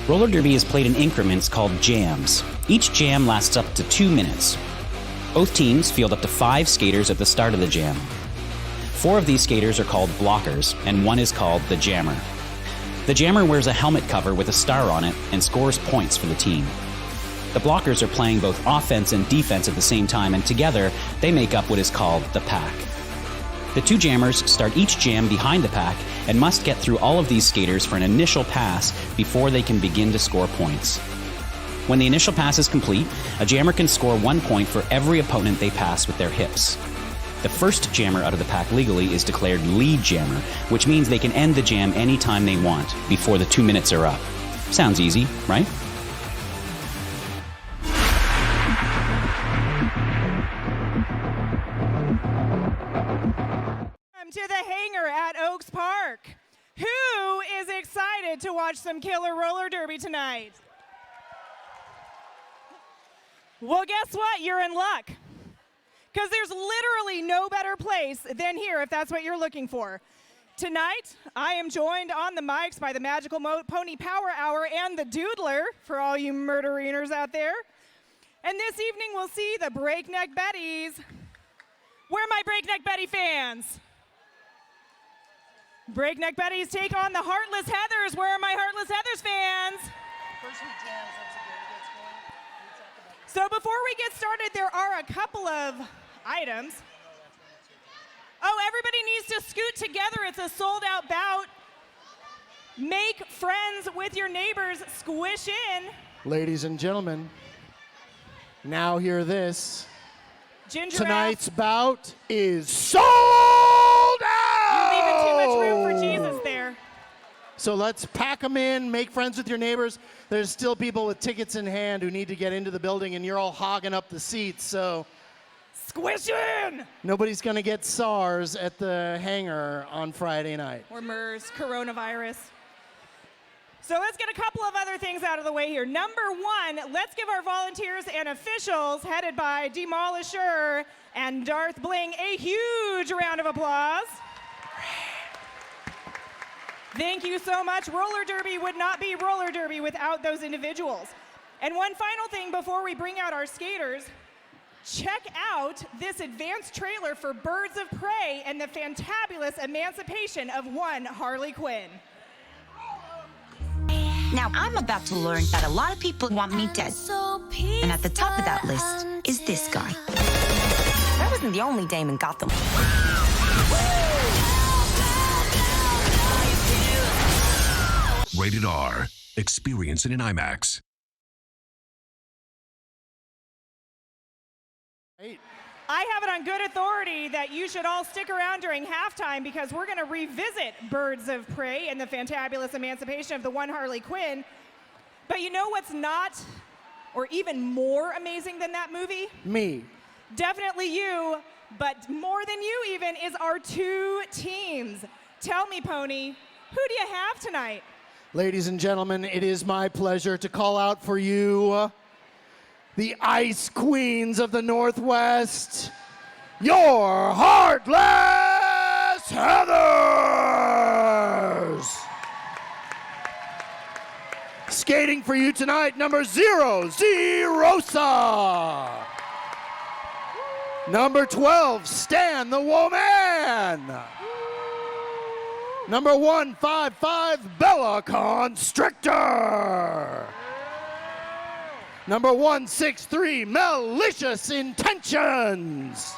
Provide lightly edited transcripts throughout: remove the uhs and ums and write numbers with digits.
Roller derby is played in increments called jams. Each jam lasts up to 2 minutes. Both teams field up to 5 skaters at the start of the jam. 4 of these skaters are called blockers, and 1 is called the jammer. The jammer wears a helmet cover with a star on it and scores points for the team. The blockers are playing both offense and defense at the same time, and together they make up what is called the pack. The 2 jammers start each jam behind the pack and must get through all of these skaters for an initial pass before they can begin to score points. When the initial pass is complete, a jammer can score 1 point for every opponent they pass with their hips. The first jammer out of the pack legally is declared lead jammer, which means they can end the jam anytime they want before the 2 minutes are up. Sounds easy, right? To the hangar at Oaks Park. Who is excited to watch some killer roller derby tonight? Well, guess what? You're in luck. Because there's literally no better place than here if that's what you're looking for. Tonight, I am joined on the mics by the Magical Pony Power Hour and the Doodler, for all you murdereners out there. And this evening, we'll see the Breakneck Betties. Where are my Breakneck Betty fans? Breakneck Betties take on the Heartless Heathers. Where are my Heartless Heathers fans? So before we get started, there are a couple of items. Oh, everybody needs to scoot together. It's a sold-out bout. Make friends with your neighbors. Squish in. Ladies and gentlemen, now hear this. Ginger Tonight's ass. bout is sold out! You're leaving too much room for Jesus there. So let's pack them in, make friends with your neighbors. There's still people with tickets in hand who need to get into the building, and you're all hogging up the seats, so Squish in! nobody's going to get SARS at the hangar on Friday night. Or MERS, coronavirus. So let's get a couple of other things out of the way here. Number 1, let's give our volunteers and officials, headed by Demolisher and Darth Bling, a huge round of applause. Thank you so much. Roller derby would not be roller derby without those individuals. And one final thing before we bring out our skaters, check out this advanced trailer for Birds of Prey and the fantabulous emancipation of one Harley Quinn. Now, I'm about to learn that a lot of people want me dead. And at the top of that list is this guy. That wasn't the only dame in Gotham. Rated R. Experience it in IMAX. I have it on good authority that you should all stick around during halftime because we're going to revisit Birds of Prey and the fantabulous emancipation of the one Harley Quinn. But you know what's not, or even more amazing than that movie? Me. Definitely you, but more than you even is our 2 teams. Tell me, Pony, who do you have tonight? Ladies and gentlemen, it is my pleasure to call out for you the Ice Queens of the Northwest, your Heartless Heathers! Skating for you tonight, number 0, Zerosa. Number 12, Stan the Woman. Number 155, Bella Constrictor. Number 163, Malicious Intentions.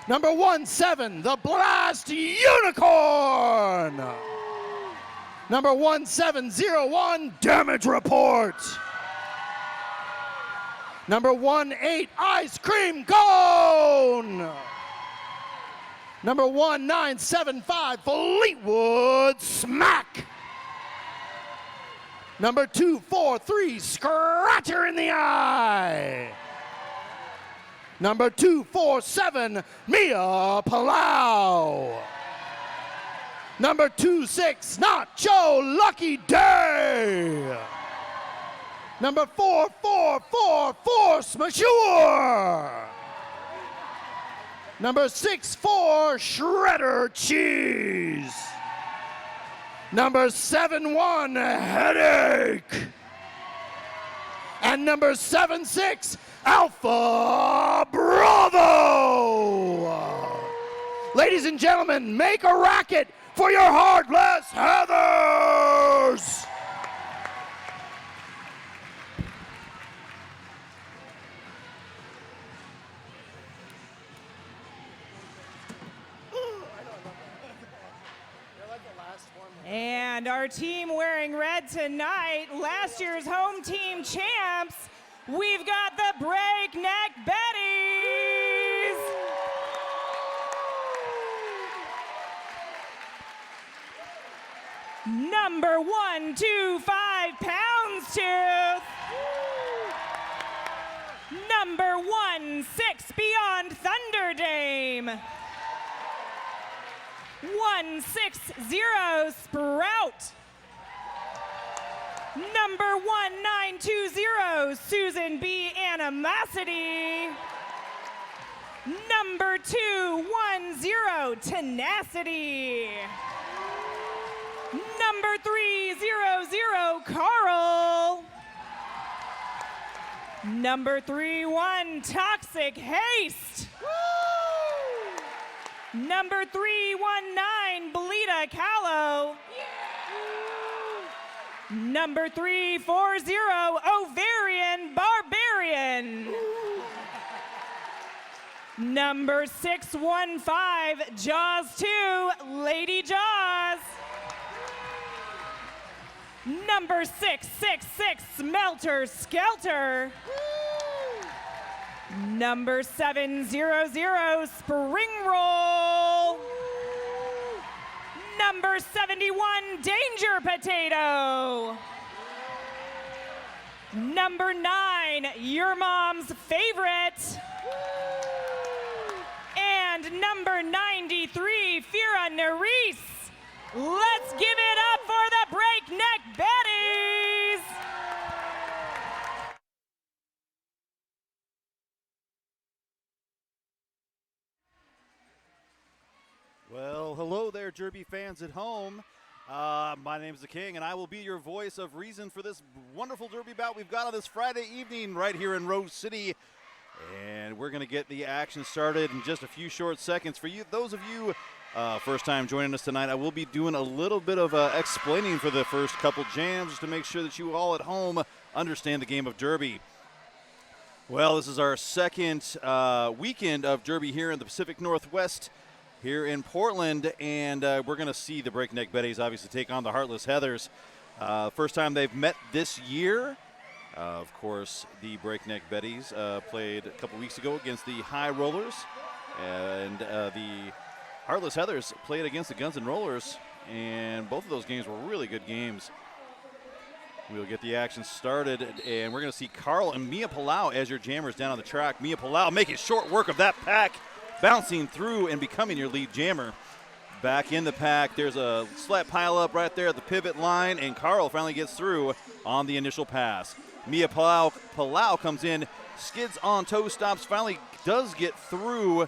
Number 17, the Blast Unicorn. Number 1701, Damage Report. Number 18, Ice Cream Cone. Number 1975, Fleetwood Smack. Number 243, Scratcher in the Eye. Number 247, Mia Palau. Number 26, Nacho Lucky Day. Number 444, Force Majeure. Number 64, Shredder Cheese. Number 71, Headache. Jake. And number 7-6, Alpha Bravo. Ladies and gentlemen, make a racket for your Heartless Heathers. And our team wearing red tonight, last year's home team champs, we've got the Breakneck Betties. Number 125 Poundstooth. Number 16 Beyond Thunderdame. 160 Sprout. Number 1920 Susan B. Animosity. Number 210 Tenacity. Number 300 Carl. Number 31 Toxic Haste. Number 319 Belita Callow. Number 340 Ovarian Barbarian. Number 615 Jaws 2 Lady Jaws. Number 666 Smelter Skelter. Number 700 Spring Roll. Number 71 Danger Potato. Number 9 Your Mom's Favorite. And number 93 Fira Nerys. Let's give it up for the Breakneck Betties. Well, hello there, Derby fans at home. My name is The King, and I will be your voice of reason for this wonderful Derby bout we've got on this Friday evening right here in Rose City. And we're going to get the action started in just a few short seconds. For you, those of you first time joining us tonight, I will be doing a little bit of explaining for the first couple jams just to make sure that you all at home understand the game of Derby. Well, this is our second weekend of Derby here in the Pacific Northwest here in Portland, and we're going to see the Breakneck Betties obviously take on the Heartless Heathers. First time they've met this year. Of course, the Breakneck Betties played a couple weeks ago against the High Rollers, and the Heartless Heathers played against the Guns N' Rollers, and both of those games were really good games. We'll get the action started, and we're going to see Carl and Mia Palau as your jammers down on the track. Mia Palau making short work of that pack, bouncing through and becoming your lead jammer. Back in the pack, there's a slight pile up right there at the pivot line, and Carl finally gets through on the initial pass. Mia Palau comes in, skids on toe stops, finally does get through.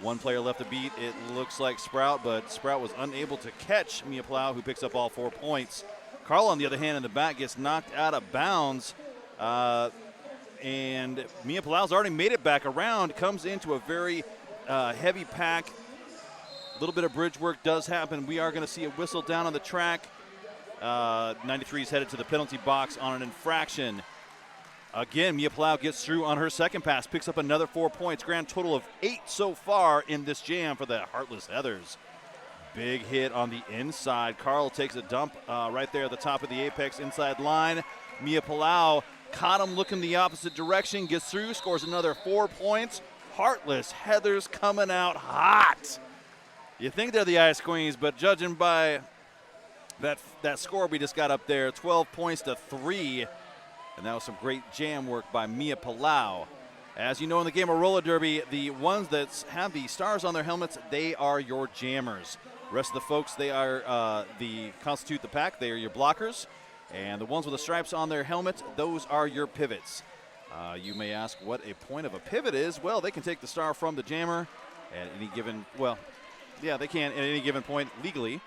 One player left to beat, it looks like Sprout, but Sprout was unable to catch Mia Palau, who picks up all 4 points. Carl, on the other hand, in the back gets knocked out of bounds, and Mia Palau's already made it back around, comes into a very heavy pack. A little bit of bridge work does happen. We are going to see a whistle down on the track. 93 is headed to the penalty box on an infraction. Again, Mia Palau gets through on her second pass, picks up another 4 points. Grand total of 8 so far in this jam for the Heartless Heathers. Big hit on the inside. Carl takes a dump right there at the top of the apex inside line. Mia Palau caught him looking the opposite direction, gets through, scores another 4 points. Heartless Heathers coming out hot. You think they're the Ice Queens, but judging by that score we just got up there, 12 points to 3. And that was some great jam work by Mia Palau. As you know, in the game of roller derby, the ones that have the stars on their helmets, they are your jammers. The rest of the folks, they are constitute the pack. They are your blockers. And the ones with the stripes on their helmets, those are your pivots. You may ask what a point of a pivot is. Well, they can take the star from the jammer at any given, well, yeah, they can at any given point legally.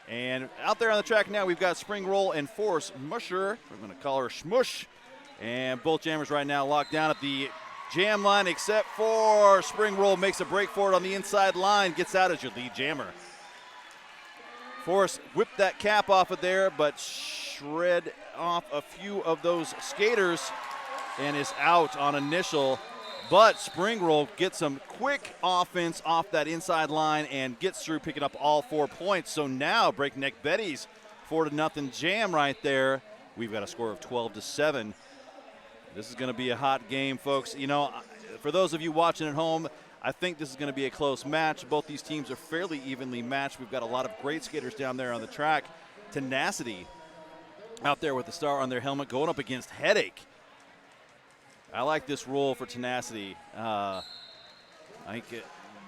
And out there on the track now, we've got Spring Roll and Force Musher. We're going to call her Shmush. And both jammers right now locked down at the jam line, except for Spring Roll makes a break for it on the inside line, gets out as your lead jammer. Force whipped that cap off of there, but shred off a few of those skaters and is out on initial. But Spring Roll gets some quick offense off that inside line and gets through, picking up all 4 points. So now Breakneck Betties 4-0 jam right there. We've got a score of 12-7. This is going to be a hot game, folks. You know, for those of you watching at home, I think this is going to be a close match. Both these teams are fairly evenly matched. We've got a lot of great skaters down there on the track. Tenacity out there with the star on their helmet going up against Headache. I like this role for Tenacity. I think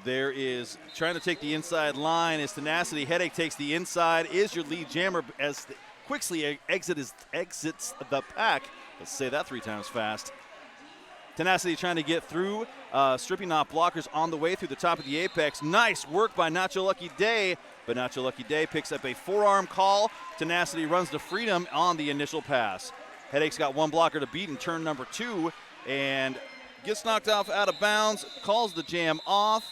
there is trying to take the inside line as Tenacity. Headache takes the inside, is your lead jammer as quickly exits the pack. Let's say that 3 times fast. Tenacity trying to get through, stripping off blockers on the way through the top of the apex. Nice work by Nacho Lucky Day, but Nacho Lucky Day picks up a forearm call. Tenacity runs to freedom on the initial pass. Headache's got 1 blocker to beat in turn number 2 and gets knocked off out of bounds, calls the jam off.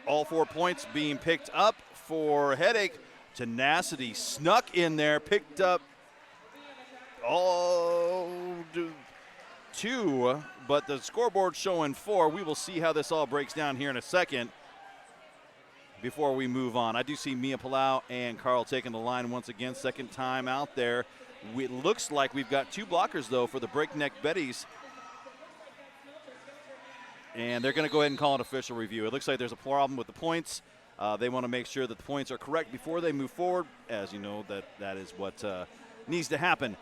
All 4 points being picked up for Headache. Tenacity snuck in there, picked up two, but the scoreboard showing 4. We will see how this all breaks down here in a second before we move on. I do see Mia Palau and Carl taking the line once again, second time out there. It looks like we've got 2 blockers, though, for the Breakneck Betties. And they're going to go ahead and call an official review. It looks like there's a problem with the points. They want to make sure that the points are correct before they move forward. As you know, that is what needs to happen.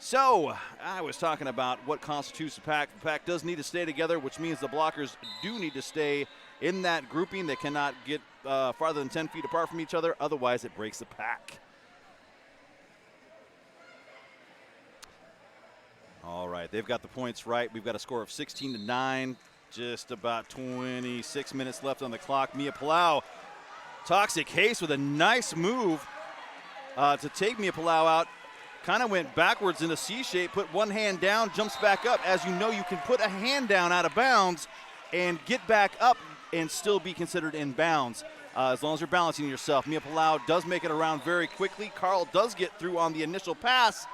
So, I was talking about what constitutes a pack. The pack does need to stay together, which means the blockers do need to stay in that grouping. They cannot get farther than 10 feet apart from each other. Otherwise, it breaks the pack. All right, they've got the points right. We've got a score of 16-9. Just about 26 minutes left on the clock. Mia Palau, Toxic Haste with a nice move to take Mia Palau out. Kind of went backwards in a C shape, put one hand down, jumps back up. As you know, you can put a hand down out of bounds and get back up and still be considered in bounds as long as you're balancing yourself. Mia Palau does make it around very quickly. Carl does get through on the initial pass.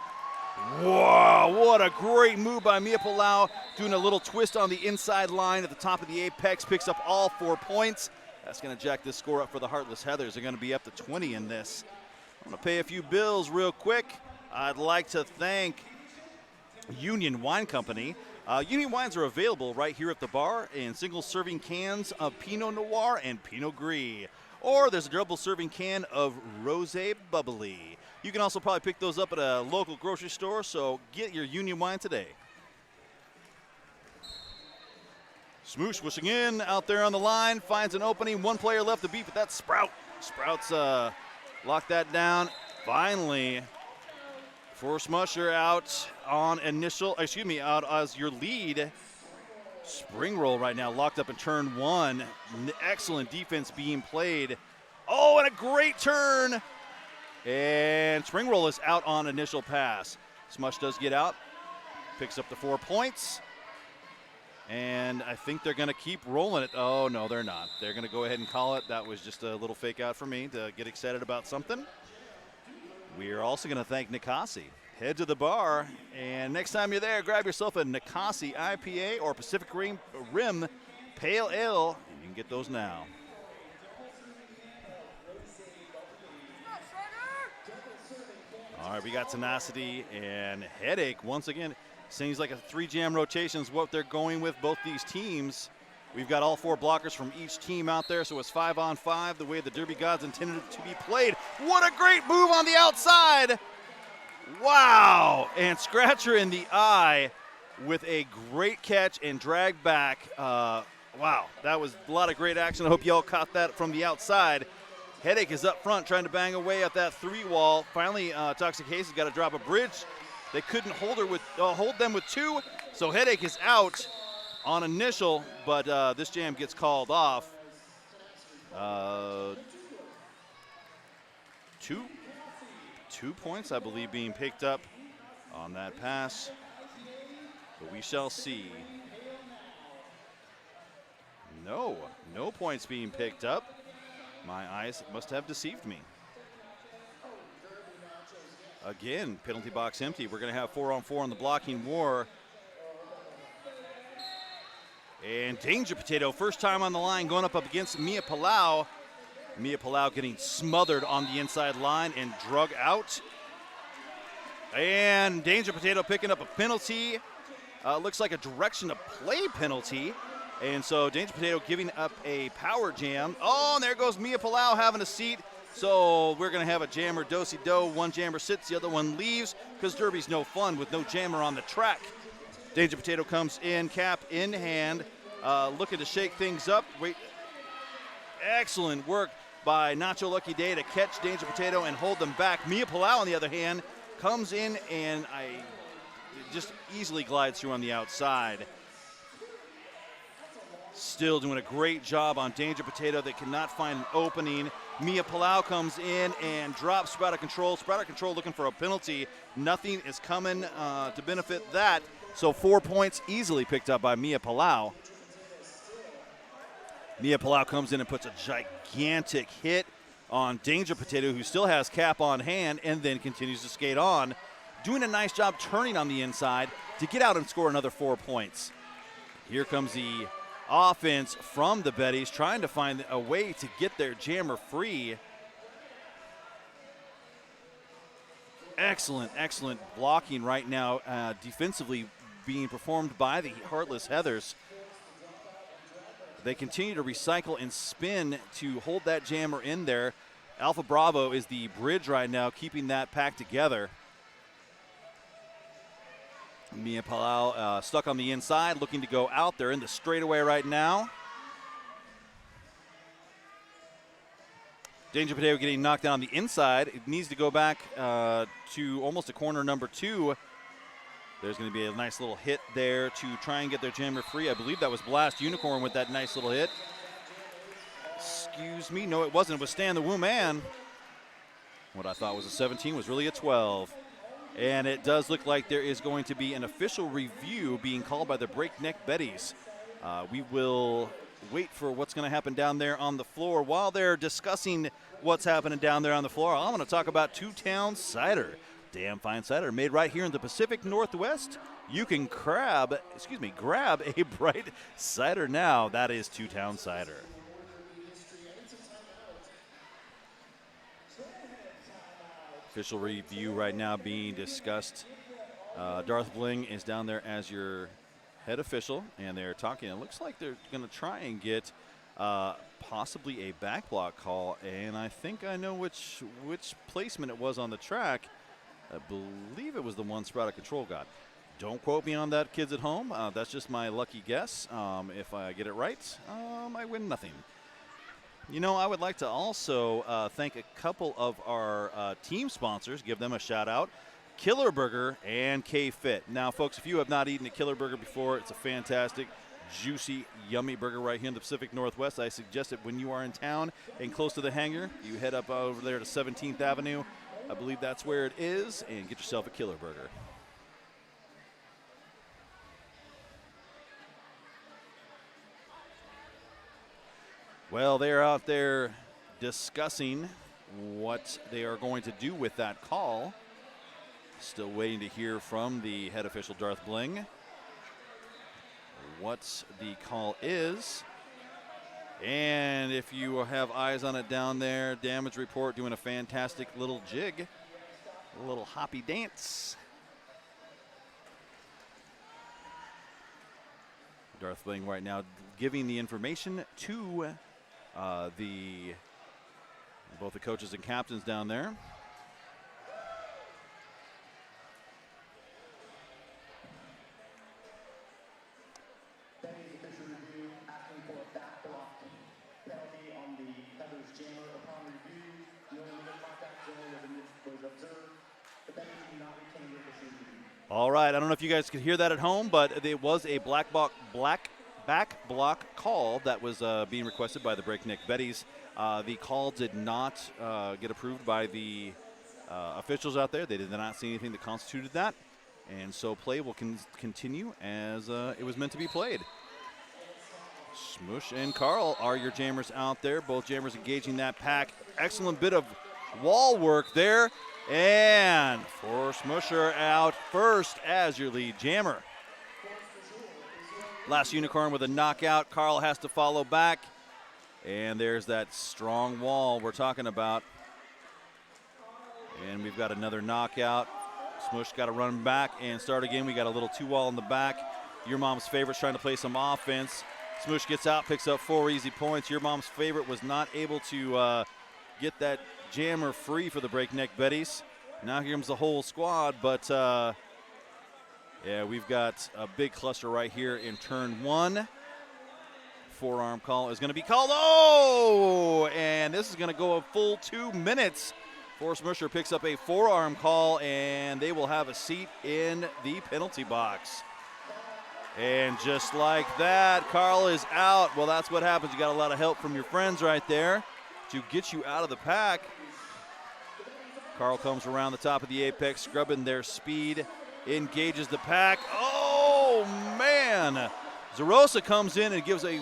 Wow, what a great move by Mia Palau, doing a little twist on the inside line at the top of the apex, picks up all 4 points. That's going to jack this score up for the Heartless Heathers. They're going to be up to 20 in this. I'm going to pay a few bills real quick. I'd like to thank Union Wine Company. Union wines are available right here at the bar in single-serving cans of Pinot Noir and Pinot Gris. Or there's a double-serving can of Rosé Bubbly. You can also probably pick those up at a local grocery store, so get your Union wine today. Smoosh wishing in out there on the line, finds an opening. 1 player left to beat, but that's Sprout. Sprout's locked that down. Finally, Force Musher out on initial, out as your lead. Spring Roll right now locked up in turn 1. Excellent defense being played. Oh, and a great turn. And Spring Roll is out on initial pass. Smush does get out, picks up the 4 points. And I think they're going to keep rolling it. Oh, no, they're not. They're going to go ahead and call it. That was just a little fake out for me to get excited about something. We are also going to thank Nikasi. Head to the bar, and next time you're there, grab yourself a Nikasi IPA or Pacific Rim Pale Ale, and you can get those now. All right, we got Tenacity and Headache once again. Seems like a 3-jam rotation is what they're going with, both these teams. We've got all 4 blockers from each team out there, so it's 5-on-5, the way the Derby Gods intended it to be played. What a great move on the outside! Wow! And Scratcher in the eye with a great catch and drag back. Wow, that was a lot of great action. I hope you all caught that from the outside. Headache is up front trying to bang away at that 3-wall. Finally, Toxic Haste has got to drop a bridge. They couldn't hold them with 2, so Headache is out on initial, but this jam gets called off. Two points, I believe, being picked up on that pass. But we shall see. No points being picked up. My eyes must have deceived me. Again, penalty box empty. We're going to have 4-on-4 in the blocking war. And Danger Potato, first time on the line, going up against Mia Palau. Mia Palau getting smothered on the inside line and drug out. And Danger Potato picking up a penalty. Looks like a direction of play penalty. And so Danger Potato giving up a power jam. Oh, and there goes Mia Palau having a seat. So we're going to have a jammer do-si-do. One jammer sits, the other one leaves, because Derby's no fun with no jammer on the track. Danger Potato comes in, cap in hand, looking to shake things up. Wait, excellent work by Nacho Lucky Day to catch Danger Potato and hold them back. Mia Palau, on the other hand, comes in and just easily glides through on the outside. Still doing a great job on Danger Potato. They cannot find an opening. Mia Palau comes in and drops Sprout of Control. Sprout of Control looking for a penalty. Nothing is coming to benefit that. So 4 points easily picked up by Mia Palau. Mia Palau comes in and puts a gigantic hit on Danger Potato, who still has cap on hand, and then continues to skate on, doing a nice job turning on the inside to get out and score another 4 points. Here comes the offense from the Betties, trying to find a way to get their jammer free. Excellent blocking right now, defensively being performed by the Heartless Heathers. They continue to recycle and spin to hold that jammer in there. Alpha Bravo is the bridge right now, keeping that pack together. Mia Palau stuck on the inside, looking to go out there in the straightaway right now. Danger Potato getting knocked down on the inside. It needs to go back to almost a corner number 2. There's going to be a nice little hit there to try and get their jammer free. I believe that was Blast Unicorn with that nice little hit. Excuse me. No, it wasn't. It was Stan the Woo Man. What I thought was a 17 was really a 12. And it does look like there is going to be an official review being called by the Breakneck Betties. We will wait for what's going to happen down there on the floor. While they're discussing what's happening down there on the floor, I'm going to talk about Two Town Cider. Damn fine cider made right here in the Pacific Northwest. You can grab a bright cider now. That is Two Town Cider. Official review right now being discussed. Darth Bling is down there as your head official, and they're talking. It looks like they're going to try and get possibly a back block call, and I think I know which placement it was on the track. I believe it was the one Sprout of Control got. Don't quote me on that, kids at home. That's just my lucky guess. If I get it right, I win nothing. You know, I would like to also thank a couple of our team sponsors, give them a shout out. Killer Burger and K-Fit. Now, folks, if you have not eaten a Killer Burger before, it's a fantastic, juicy, yummy burger right here in the Pacific Northwest. I suggest that when you are in town and close to the hangar, you head up over there to 17th Avenue. I believe that's where it is, and get yourself a Killer Burger. Well, they're out there discussing what they are going to do with that call. Still waiting to hear from the head official, Darth Bling, what the call is. And if you have eyes on it down there, Damage Report doing a fantastic little jig, a little hoppy dance. Darth Bling right now giving the information to both the coaches and captains down there. All right, I don't know if you guys could hear that at home, but it was a back block call that was being requested by the Breakneck Betties. The call did not get approved by the officials out there. They did not see anything that constituted that. And so play will continue as it was meant to be played. Smush and Carl are your jammers out there. Both jammers engaging that pack. Excellent bit of wall work there. And for Smusher out first as your lead jammer. Last Unicorn with a knockout. Carl has to follow back. And there's that strong wall we're talking about. And we've got another knockout. Smush got to run back and start again. We got a little 2-wall in the back. Your Mom's Favorite's trying to play some offense. Smush gets out, picks up 4 easy points. Your Mom's Favorite was not able to get that jammer free for the Breakneck Betties. Now here comes the whole squad, but yeah, we've got a big cluster right here in turn 1. Forearm call is going to be called. Oh, and this is going to go a full 2 minutes. Forrest Musher picks up a forearm call, and they will have a seat in the penalty box. And just like that, Carl is out. Well, that's what happens. You got a lot of help from your friends right there to get you out of the pack. Carl comes around the top of the apex, scrubbing their speed, engages the pack. Oh, man. Zarosa comes in and gives a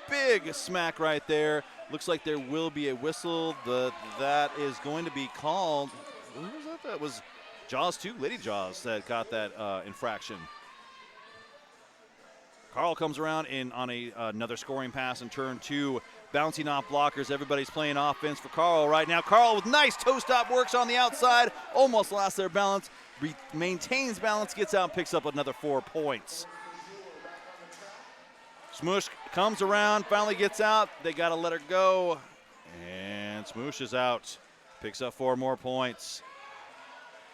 big smack right there. Looks like there will be a whistle. That is going to be called. Who was that? That was Jaws 2, Lady Jaws, that got that infraction. Carl comes around in on another scoring pass in turn 2, bouncing off blockers. Everybody's playing offense for Carl right now. Carl with nice toe stop works on the outside, almost lost their balance, maintains balance, gets out, and picks up another 4 points. Smoosh comes around, finally gets out. They got to let her go. And Smoosh is out. Picks up 4 more points.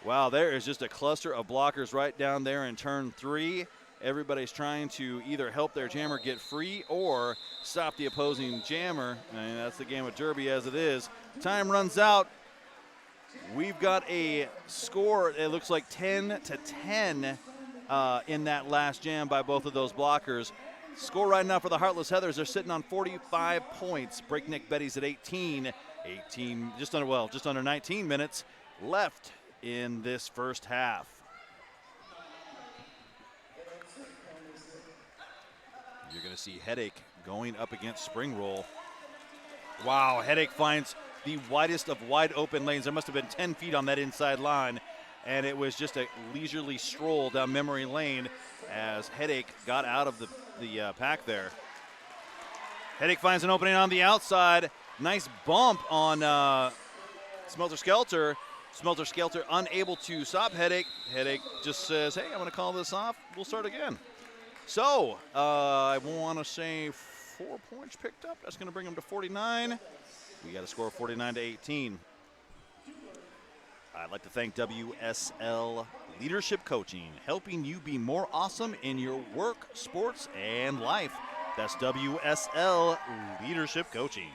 Wow, there is just a cluster of blockers right down there in turn 3. Everybody's trying to either help their jammer get free or stop the opposing jammer. And that's the game of Derby as it is. Time runs out. We've got a score, it looks like 10-10 in that last jam by both of those blockers. Score right now for the Heartless Heathers. They're sitting on 45 points. Breakneck Betties at 18. Just under 19 minutes left in this first half. You're going to see Headache going up against Spring Roll. Wow, Headache finds the widest of wide open lanes. There must have been 10 feet on that inside line, and it was just a leisurely stroll down memory lane as Headache got out of the pack there. Headache finds an opening on the outside. Nice bump on Smelter Skelter. Smelter Skelter unable to stop Headache. Headache just says, hey, I'm going to call this off. We'll start again. So I want to say 4 points picked up. That's going to bring them to 49. We got a score of 49-18. I'd like to thank WSL Leadership Coaching, helping you be more awesome in your work, sports, and life. That's WSL Leadership Coaching.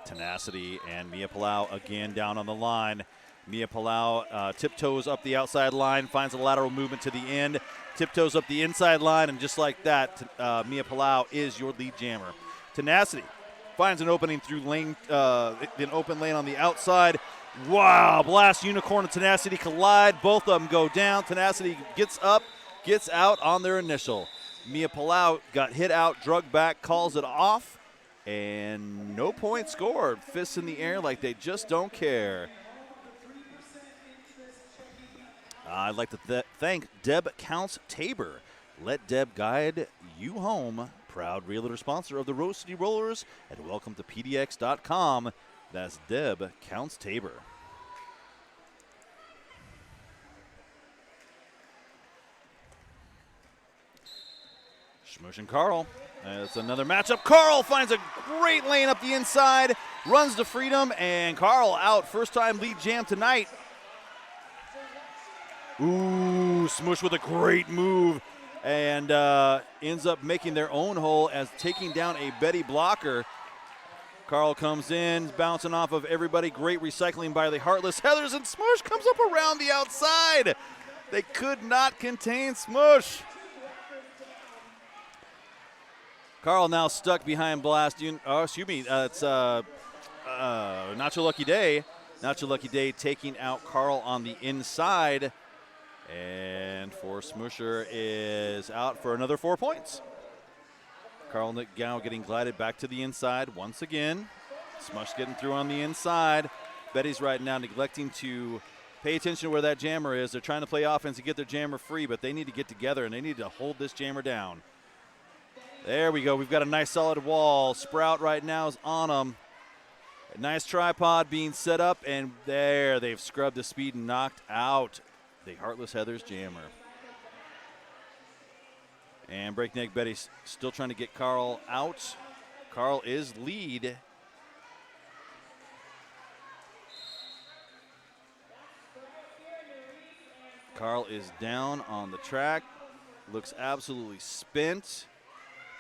Tenacity and Mia Palau again down on the line. Mia Palau tiptoes up the outside line, finds a lateral movement to the end, tiptoes up the inside line, and just like that, Mia Palau is your lead jammer. Tenacity finds an opening through lane, an open lane on the outside. Wow, Blast Unicorn and Tenacity collide. Both of them go down. Tenacity gets up, gets out on their initial. Mia Palau got hit out, drug back, calls it off, and no point scored. Fists in the air like they just don't care. I'd like to thank Deb Counts Tabor. Let Deb guide you home. Proud realtor sponsor of the Rose City Rollers, and welcome to PDX.com. That's Deb Counts Tabor. Schmush and Carl. It's another matchup. Carl finds a great lane up the inside, runs to freedom, and Carl out. First time lead jam tonight. Ooh, Smush with a great move and ends up making their own hole as taking down a Betty blocker. Carl comes in, bouncing off of everybody. Great recycling by the Heartless Heathers, and Smush comes up around the outside. They could not contain Smush. Carl now stuck behind Blast. It's Not Your Lucky Day. Not Your Lucky Day taking out Carl on the inside. And Force Smusher is out for another 4 points. Carl now getting glided back to the inside once again. Smush getting through on the inside. Betty's right now neglecting to pay attention to where that jammer is. They're trying to play offense to get their jammer free, but they need to get together and they need to hold this jammer down. There we go. We've got a nice solid wall. Sprout right now is on them. A nice tripod being set up, and there they've scrubbed the speed and knocked out the Heartless Heathers jammer. And Breakneck Betty's still trying to get Carl out. Carl is lead. Carl is down on the track. Looks absolutely spent.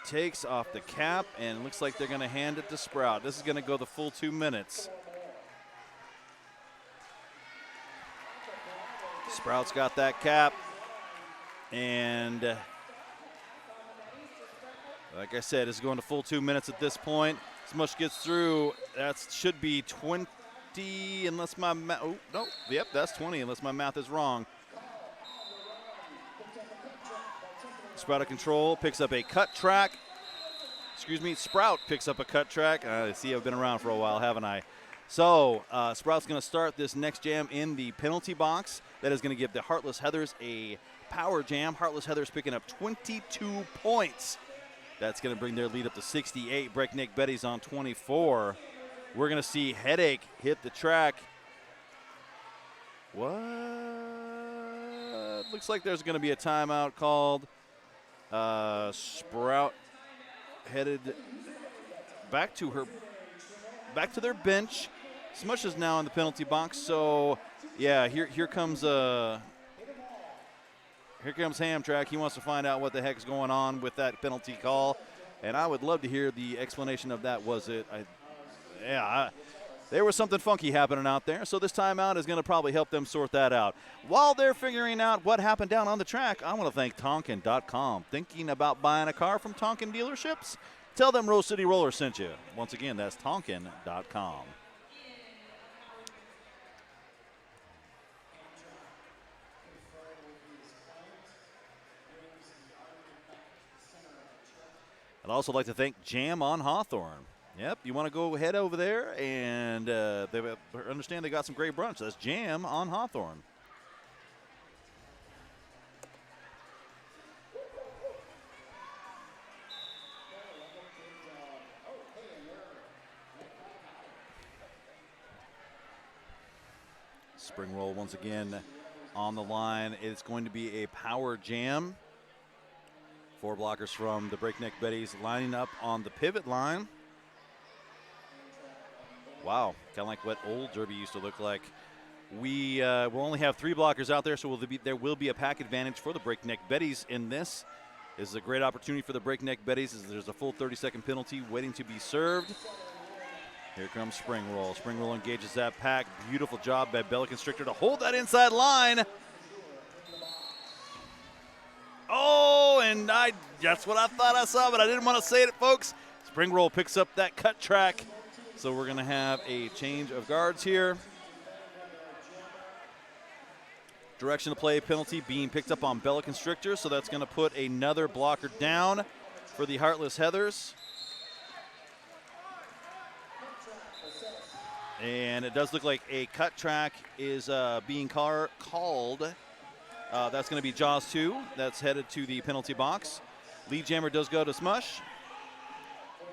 Takes off the cap, and looks like they're going to hand it to Sprout. This is going to go the full 2 minutes. Sprout's got that cap, and like I said, it's going to full 2 minutes at this point. Smush gets through. That should be 20, unless my math. Oh no, yep, that's 20, unless my math is wrong. Sprout of control picks up a cut track. Sprout picks up a cut track. See, I've been around for a while, haven't I? So Sprout's going to start this next jam in the penalty box. That is going to give the Heartless Heathers a power jam. Heartless Heathers picking up 22 points. That's going to bring their lead up to 68. Breakneck Betty's on 24. We're going to see Headache hit the track. What? Looks like there's going to be a timeout called. Sprout headed back to their bench. Smush is now in the penalty box, so yeah, here comes Hamtrak. He wants to find out what the heck's going on with that penalty call, and I would love to hear the explanation of that. There was something funky happening out there, so this timeout is going to probably help them sort that out. While they're figuring out what happened down on the track, I want to thank Tonkin.com. Thinking about buying a car from Tonkin dealerships? Tell them Rose City Roller sent you. Once again, that's Tonkin.com. I'd also like to thank Jam on Hawthorne. Yep, you want to go head over there, and they understand they got some great brunch. That's Jam on Hawthorne. Spring roll once again on the line. It's going to be a power jam. 4 blockers from the Breakneck Betties lining up on the pivot line. Wow, kind of like what old Derby used to look like. We will only have 3 blockers out there, so there will be a pack advantage for the Breakneck Betties in this. This is a great opportunity for the Breakneck Betties as there's a full 30-second penalty waiting to be served. Here comes Spring Roll. Spring Roll engages that pack. Beautiful job by Bella Constrictor to hold that inside line. Oh, and that's what I thought I saw, but I didn't want to say it, folks. Spring Roll picks up that cut track. So we're going to have a change of guards here. Direction to play penalty being picked up on Bella Constrictor, so that's going to put another blocker down for the Heartless Heathers. And it does look like a cut track is being called. That's going to be Jaws 2. That's headed to the penalty box. Lead jammer does go to Smush.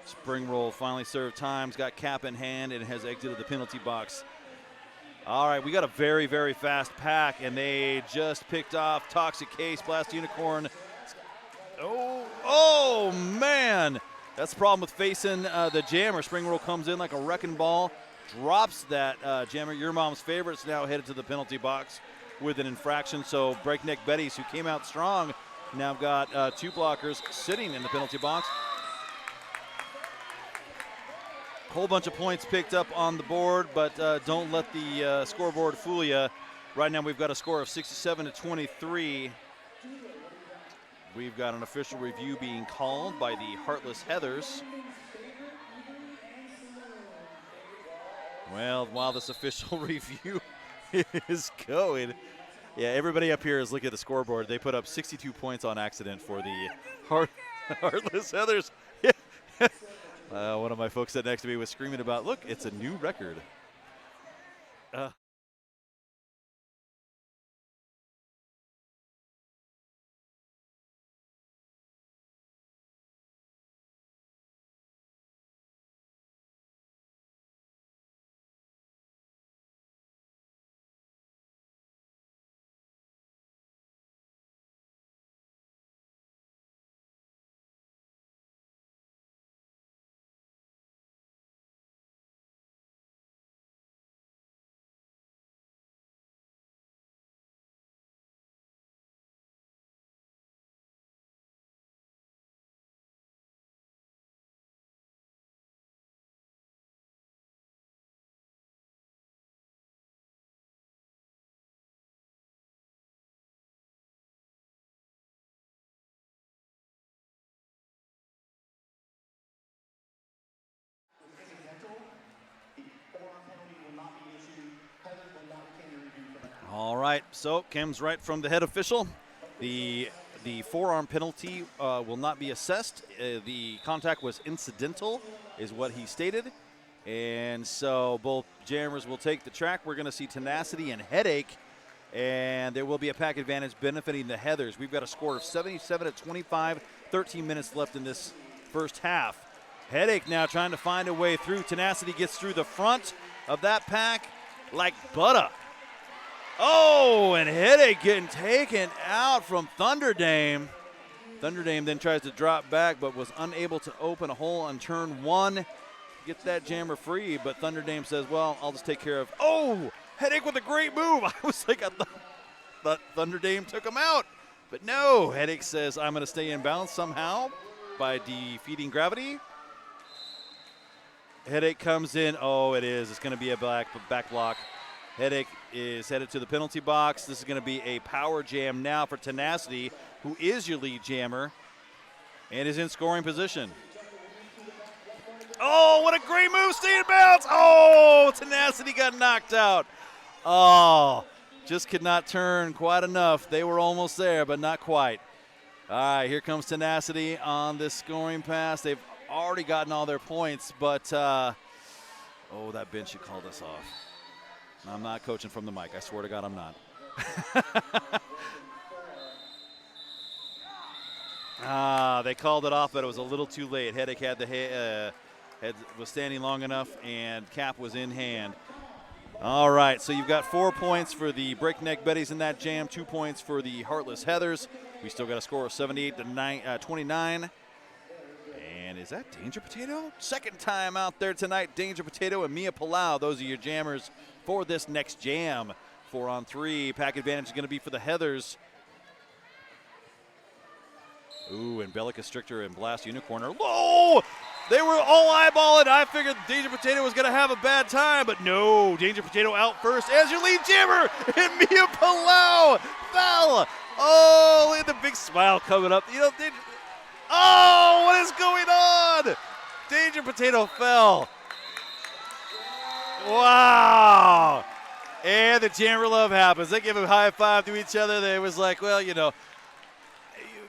Spring Roll finally served times, got cap in hand, and has exited the penalty box. All right, we got a very, very fast pack, and they just picked off Toxic Case, Blast Unicorn. Oh, man. That's the problem with facing the jammer. Spring Roll comes in like a wrecking ball, drops that jammer. Your mom's favorite's now headed to the penalty box with an infraction. So Breakneck Betties, who came out strong, now got 2 blockers sitting in the penalty box. Whole bunch of points picked up on the board, but don't let the scoreboard fool you. Right now we've got a score of 67-23. we've got an official review being called by the Heartless Heathers. Well, while this official review is going, yeah, everybody up here is looking at the scoreboard. They put up 62 points on accident for the Heartless Heathers. One of my folks sitting next to me was screaming about, look, it's a new record. All right, so Kim's right from the head official. The forearm penalty will not be assessed. The contact was incidental, is what he stated. And so both jammers will take the track. We're going to see Tenacity and Headache, and there will be a pack advantage benefiting the Heathers. We've got a score of 77-25, 13 minutes left in this first half. Headache now trying to find a way through. Tenacity gets through the front of that pack like butter. Oh, and Headache getting taken out from Thunderdame. Thunderdame then tries to drop back but was unable to open a hole on turn one. Gets that jammer free, but Thunderdame says, well, I'll just take care of. Oh, Headache with a great move. I was like, I thought Thunderdame took him out. But no, Headache says, I'm going to stay in bounds somehow by defeating gravity. Headache comes in. Oh, it is. It's going to be a back block. Headache is headed to the penalty box. This is going to be a power jam now for Tenacity, who is your lead jammer and is in scoring position. Oh, what a great move. Stay in bounds. Oh, Tenacity got knocked out. Oh, just could not turn quite enough. They were almost there, but not quite. All right, here comes Tenacity on this scoring pass. They've already gotten all their points, but, oh, that bench should call this off. I'm not coaching from the mic. I swear to God I'm not. They called it off, but it was a little too late. Headache had was standing long enough, and cap was in hand. All right, so you've got 4 points for the Breakneck Betties in that jam, 2 points for the Heartless Heathers. We still got a score of 78-29. And is that Danger Potato? Second time out there tonight, Danger Potato and Mia Palau. Those are your jammers for this next jam. 4-on-3. Pack advantage is going to be for the Heathers. Ooh, and Bellic Constrictor and Blast Unicorner. Whoa! They were all eyeballing. I figured Danger Potato was going to have a bad time, but no. Danger Potato out first as your lead jammer, and Mia Palau fell. Oh, look at the big smile coming up. You know, oh, what is going on? Danger Potato fell. Wow. And the jammer love happens. They give a high five to each other. They was like, well, you know,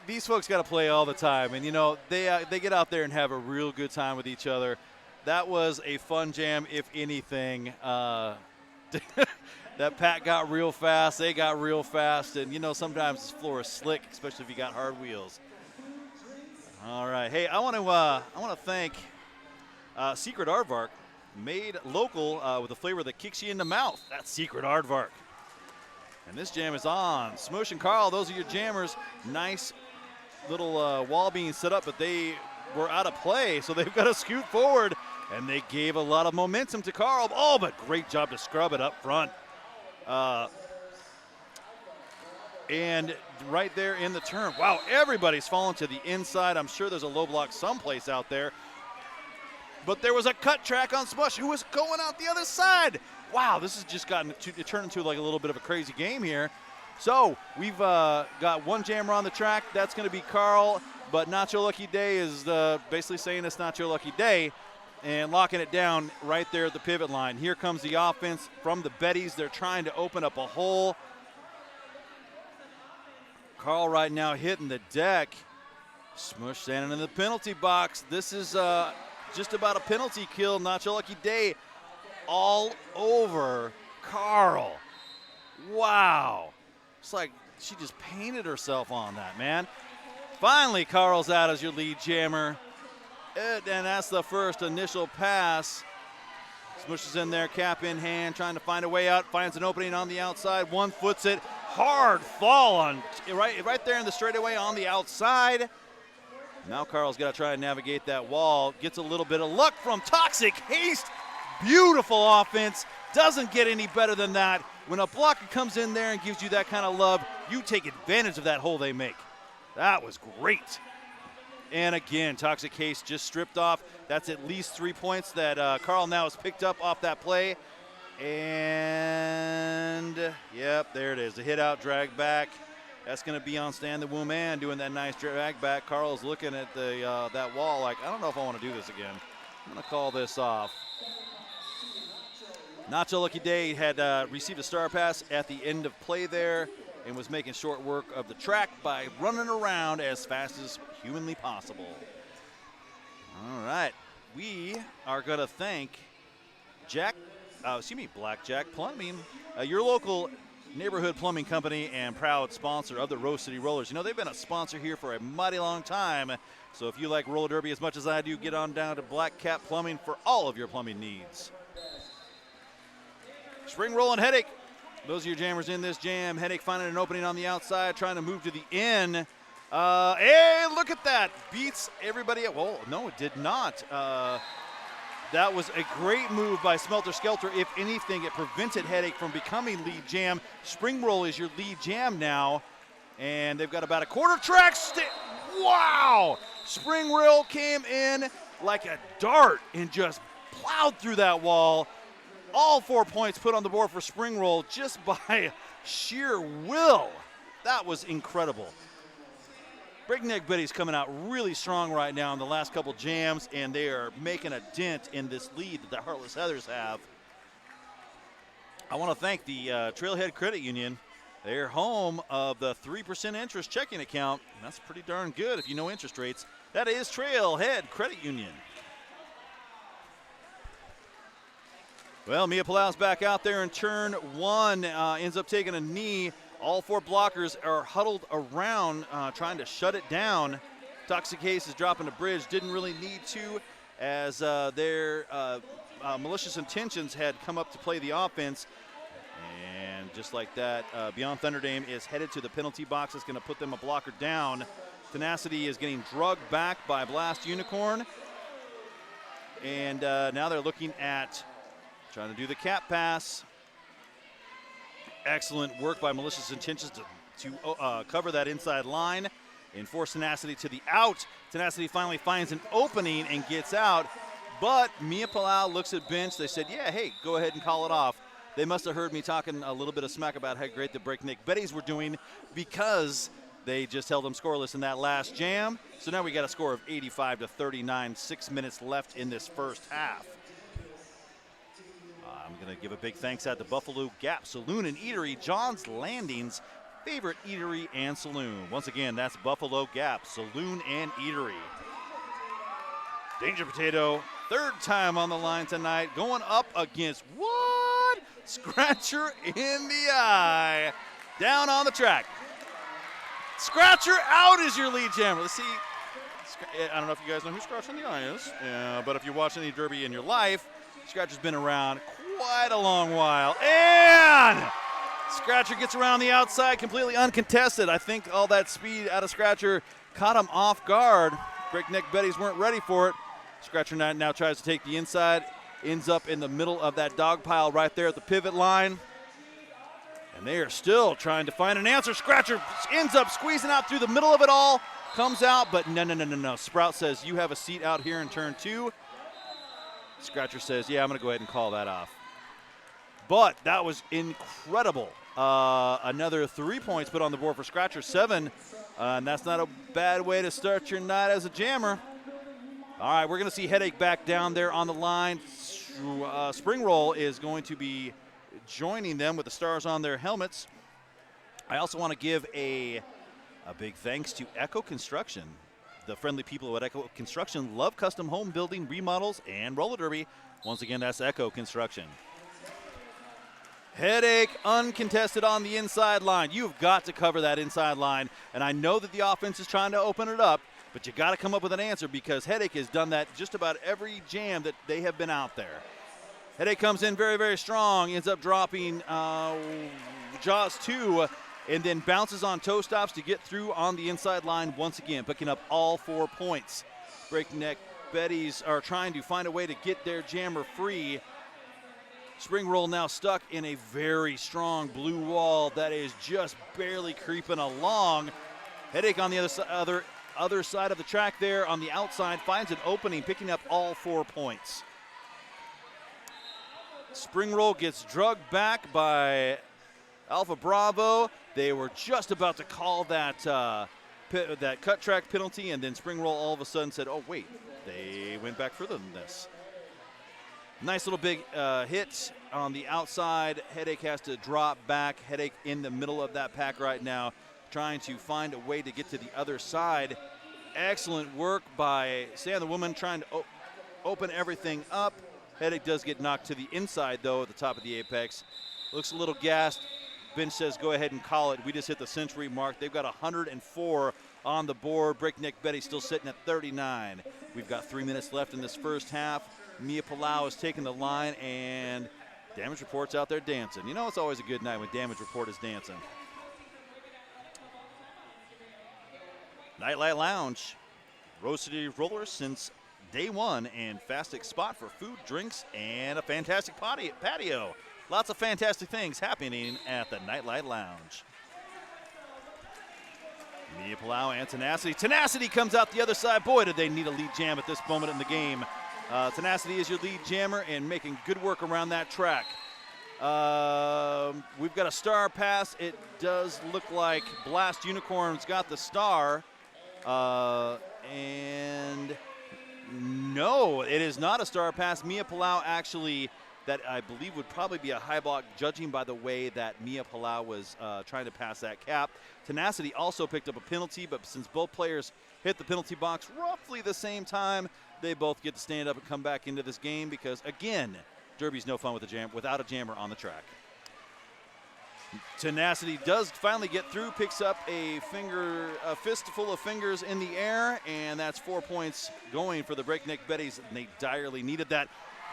these folks got to play all the time. And, you know, they get out there and have a real good time with each other. That was a fun jam, if anything. That pack got real fast. They got real fast. And, you know, sometimes this floor is slick, especially if you got hard wheels. All right. Hey, I want to thank Secret Aardvark, made local with a flavor that kicks you in the mouth. That's Secret Aardvark. And this jam is on. Smush and Carl, those are your jammers. Nice little wall being set up, but they were out of play, so they've got to scoot forward. And they gave a lot of momentum to Carl. Oh, but great job to scrub it up front. And right there in the turn. Wow, everybody's falling to the inside. I'm sure there's a low block someplace out there. But there was a cut track on Smush who was going out the other side. Wow, this has just turned into like a little bit of a crazy game here. So we've got one jammer on the track. That's going to be Carl, but Not Your Lucky Day is basically saying it's not your lucky day and locking it down right there at the pivot line. Here comes the offense from the Betties. They're trying to open up a hole. Carl right now hitting the deck. Smush standing in the penalty box. This is just about a penalty kill. Not Your Lucky Day all over Carl. Wow. It's like she just painted herself on that, man. Finally, Carl's out as your lead jammer. And that's the first initial pass. Smushes in there, cap in hand, trying to find a way out. Finds an opening on the outside. One foots it. Hard fall on right there in the straightaway on the outside. Now Carl's got to try and navigate that wall. Gets a little bit of luck from Toxic Haste. Beautiful offense. Doesn't get any better than that. When a blocker comes in there and gives you that kind of love, you take advantage of that hole they make. That was great. And again, Toxic Haste just stripped off. That's at least 3 points that Carl now has picked up off that play. And, yep, there it is. The hit out, drag back. That's going to be on Stan the Woman doing that nice drag back. Carl's looking at the that wall like, I don't know if I want to do this again. I'm going to call this off. Not Your Lucky Day had received a star pass at the end of play there and was making short work of the track by running around as fast as humanly possible. All right, we are going to thank Blackjack Plumbing, your local neighborhood plumbing company and proud sponsor of the Rose City Rollers. You know, they've been a sponsor here for a mighty long time. So if you like roller derby as much as I do, get on down to Black Cat Plumbing for all of your plumbing needs. Spring Roll and Headache. Those are your jammers in this jam. Headache finding an opening on the outside, trying to move to the in. Hey, look at that. Beats everybody. Well, no, it did not. That was a great move by Smelter Skelter. If anything, it prevented Headache from becoming lead jam. Spring Roll is your lead jam now. And they've got about a quarter track. Wow! Spring Roll came in like a dart and just plowed through that wall. All 4 points put on the board for Spring Roll just by sheer will. That was incredible. Breakneck Betties coming out really strong right now in the last couple jams, and they are making a dent in this lead that the Heartless Heathers have. I want to thank the Trailhead Credit Union. They're home of the 3% interest checking account. And that's pretty darn good if you know interest rates. That is Trailhead Credit Union. Well, Mia Palau's back out there in turn one, ends up taking a knee. All 4 blockers are huddled around, trying to shut it down. Toxic Haste is dropping the bridge. Didn't really need to, as their malicious intentions had come up to play the offense. And just like that, Beyond Thunderdame is headed to the penalty box. It's going to put them a blocker down. Tenacity is getting drugged back by Blast Unicorn. And now they're looking at trying to do the cap pass. Excellent work by Malicious Intentions to cover that inside line and force Tenacity to the out. Tenacity finally finds an opening and gets out, but Mia Palau looks at bench. They said, yeah, hey, go ahead and call it off. They must have heard me talking a little bit of smack about how great the Breakneck Betties were doing because they just held them scoreless in that last jam. So now we got a score of 85-39, 6 minutes left in this first half. I'm going to give a big thanks out to Buffalo Gap Saloon and Eatery, John's Landing's favorite eatery and saloon. Once again, that's Buffalo Gap Saloon and Eatery. Danger Potato, third time on the line tonight, going up against what? Scratcher in the eye. Down on the track. Scratcher out is your lead jammer. Let's see. I don't know if you guys know who Scratcher in the eye is, but if you watch any derby in your life, Scratcher's been around quite a long while. And Scratcher gets around the outside completely uncontested. I think all that speed out of Scratcher caught him off guard. Breakneck Betties weren't ready for it. Scratcher now tries to take the inside, ends up in the middle of that dog pile right there at the pivot line. And they are still trying to find an answer. Scratcher ends up squeezing out through the middle of it all, comes out, but no. Sprout says, you have a seat out here in turn 2. Scratcher says, yeah, I'm going to go ahead and call that off. But that was incredible Another 3 points put on the board for Scratcher, 7. And that's not a bad way to start your night as a jammer. All right, we're going to see Headache back down there on the line. Spring Roll is going to be joining them with the stars on their helmets. I also want to give a big thanks to Echo Construction. The friendly people at Echo Construction love custom home building, remodels, and roller derby. Once again, that's Echo Construction. Headache uncontested on the inside line. You've got to cover that inside line. And I know that the offense is trying to open it up, but you got to come up with an answer because Headache has done that just about every jam that they have been out there. Headache comes in very, very strong, ends up dropping Jaws 2, and then bounces on toe stops to get through on the inside line once again, picking up all 4 points. Breakneck Betties are trying to find a way to get their jammer free. Spring Roll now stuck in a very strong blue wall that is just barely creeping along. Headache on the other side of the track there on the outside finds an opening, picking up all 4 points. Spring Roll gets drugged back by Alpha Bravo. They were just about to call that cut track penalty, and then Spring Roll all of a sudden said, oh, wait, they went back further than this. Nice little big hit on the outside. Headache has to drop back. Headache in the middle of that pack right now, trying to find a way to get to the other side. Excellent work by Sam the Woman, trying to open everything up. Headache does get knocked to the inside, though, at the top of the apex. Looks a little gassed. Bench says go ahead and call it. We just hit the century mark. They've got 104 on the board. Breakneck Betty still sitting at 39. We've got 3 minutes left in this first half. Mia Palau is taking the line, and Damage Report's out there dancing. You know, it's always a good night when Damage Report is dancing. Nightlight Lounge, Rose City Rollers since day one, and fastest spot for food, drinks, and a fantastic patio. Lots of fantastic things happening at the Nightlight Lounge. Mia Palau and Tenacity. Tenacity comes out the other side. Boy, did they need a lead jam at this moment in the game. Tenacity is your lead jammer and making good work around that track. We've got a star pass. It does look like Blast Unicorn's got the star. And no, it is not a star pass. Mia Palau actually, that I believe would probably be a high block, judging by the way that Mia Palau was trying to pass that cap. Tenacity also picked up a penalty, but since both players hit the penalty box roughly the same time, they both get to stand up and come back into this game because, again, Derby's no fun without a jammer on the track. Tenacity does finally get through, picks up a fistful of fingers in the air, and that's 4 points going for the Breakneck Betties, and they direly needed that.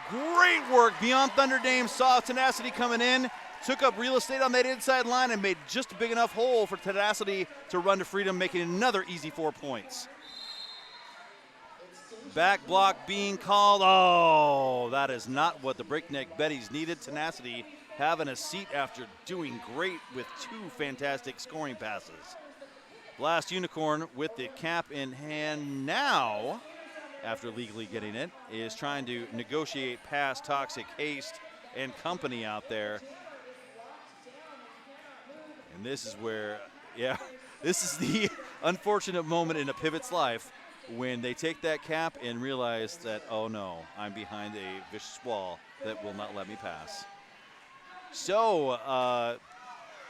Great work. Beyond Thunder Dame saw Tenacity coming in, took up real estate on that inside line, and made just a big enough hole for Tenacity to run to freedom, making another easy 4 points. Back block being called. Oh, that is not what the Breakneck Betties needed. Tenacity having a seat after doing great with 2 fantastic scoring passes. Blast Unicorn with the cap in hand now, after legally getting it, is trying to negotiate past Toxic Haste and company out there. And this is where, this is the unfortunate moment in a pivot's life when they take that cap and realize that, oh no, I'm behind a vicious wall that will not let me pass. So,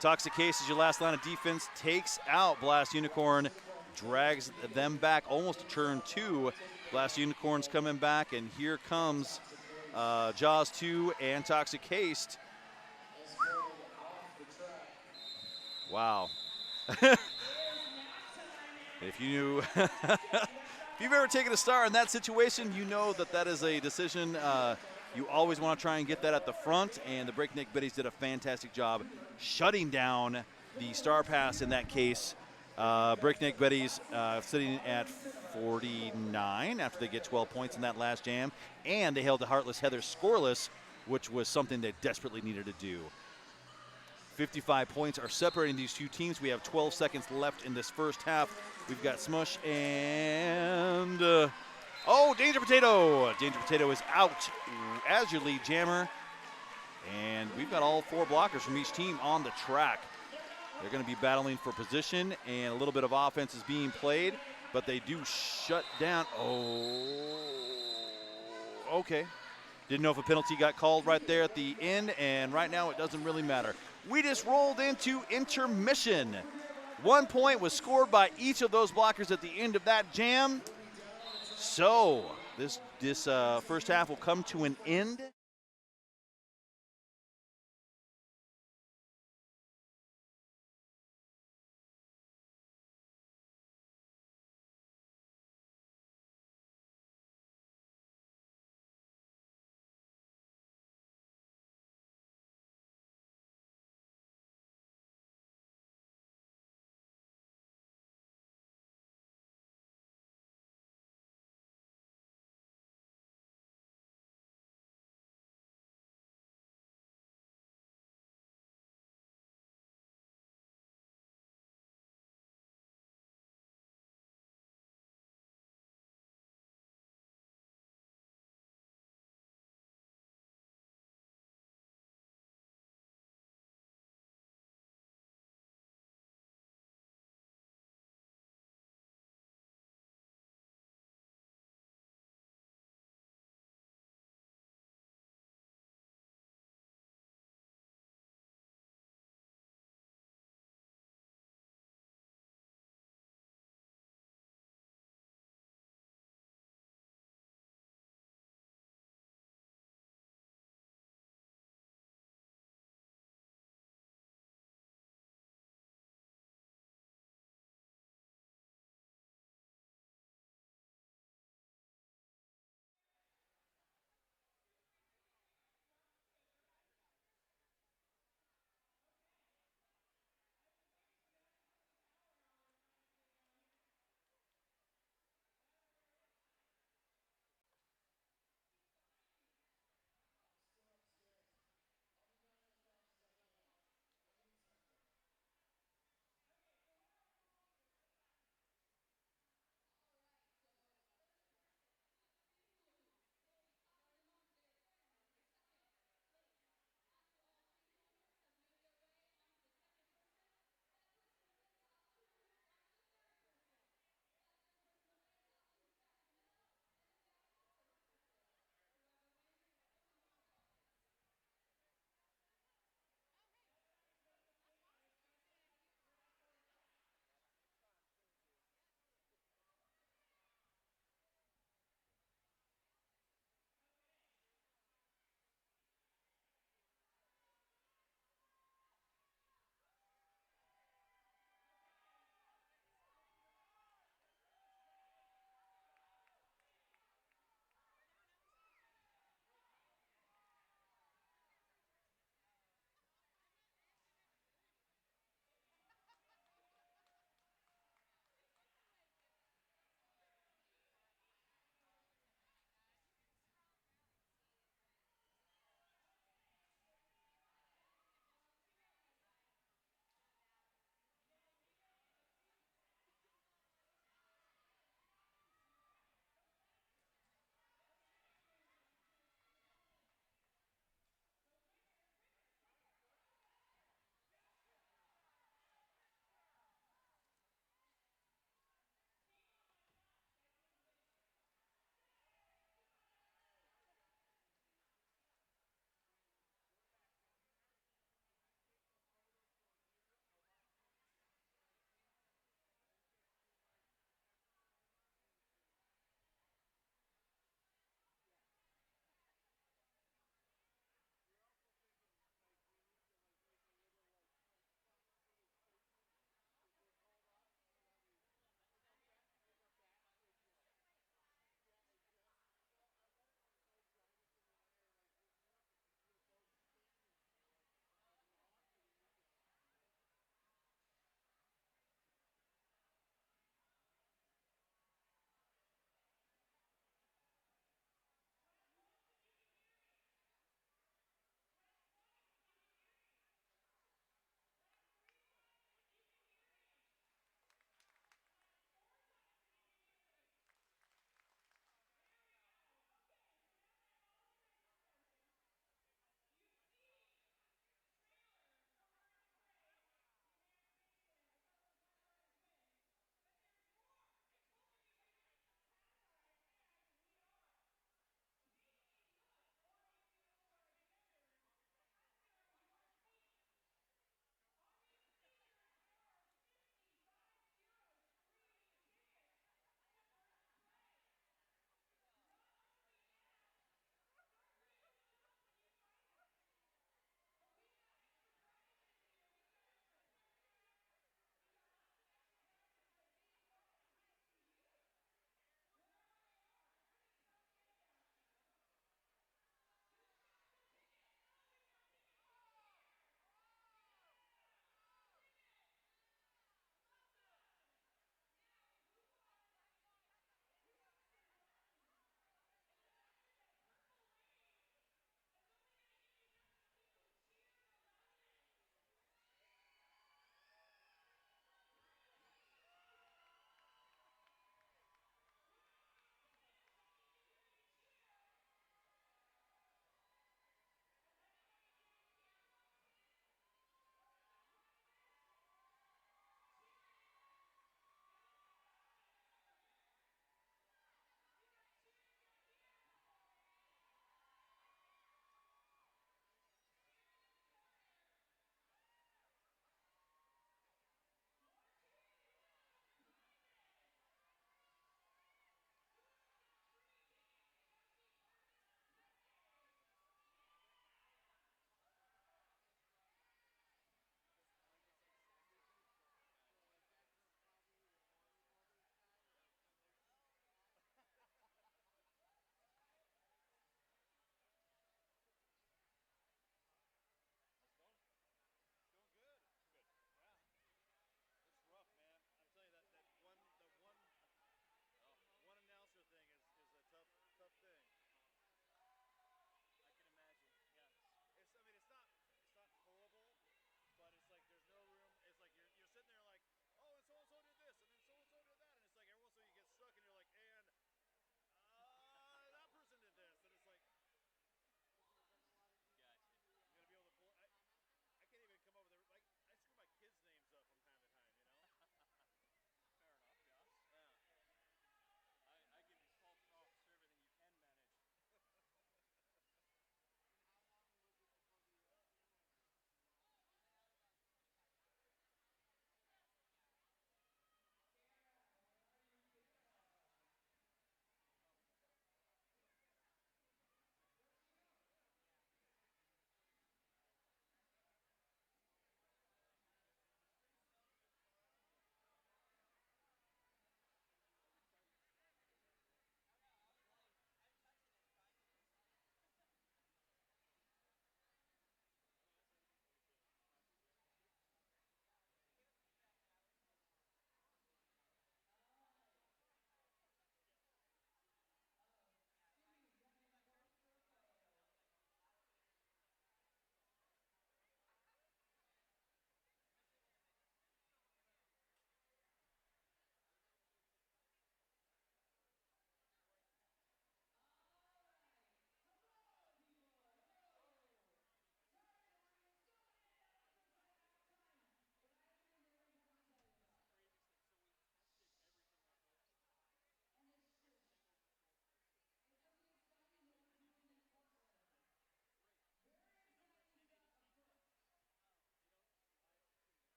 Toxic Haste is your last line of defense, takes out Blast Unicorn, drags them back almost to turn 2. Blast Unicorn's coming back, and here comes Jaws 2 and Toxic Haste. Wow. If you've ever taken a star in that situation, you know that that is a decision. You always want to try and get that at the front, and the Breakneck Betties did a fantastic job shutting down the star pass in that case. Breakneck Betties sitting at 49 after they get 12 points in that last jam, and they held the Heartless Heather scoreless, which was something they desperately needed to do. 55 points are separating these two teams. We have 12 seconds left in this first half. We've got Smush and Danger Potato. Danger Potato is out as your lead jammer. And we've got all 4 blockers from each team on the track. They're going to be battling for position, and a little bit of offense is being played, but they do shut down. Oh, okay. Didn't know if a penalty got called right there at the end, and right now it doesn't really matter. We just rolled into intermission. 1 point was scored by each of those blockers at the end of that jam. So this first half will come to an end.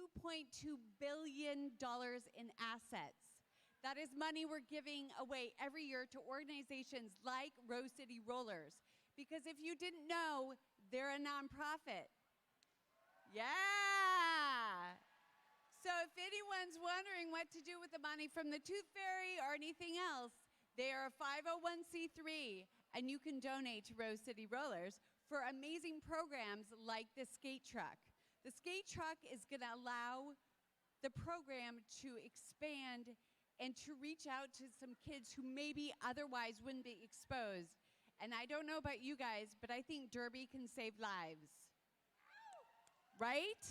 $2.2 billion in assets. That is money we're giving away every year to organizations like Rose City Rollers. Because if you didn't know, they're a nonprofit. Yeah. So if anyone's wondering what to do with the money from the Tooth Fairy or anything else, they are a 501c3, and you can donate to Rose City Rollers for amazing programs like the skate truck. The skate truck is going to allow the program to expand and to reach out to some kids who maybe otherwise wouldn't be exposed. And I don't know about you guys, but I think Derby can save lives. Right?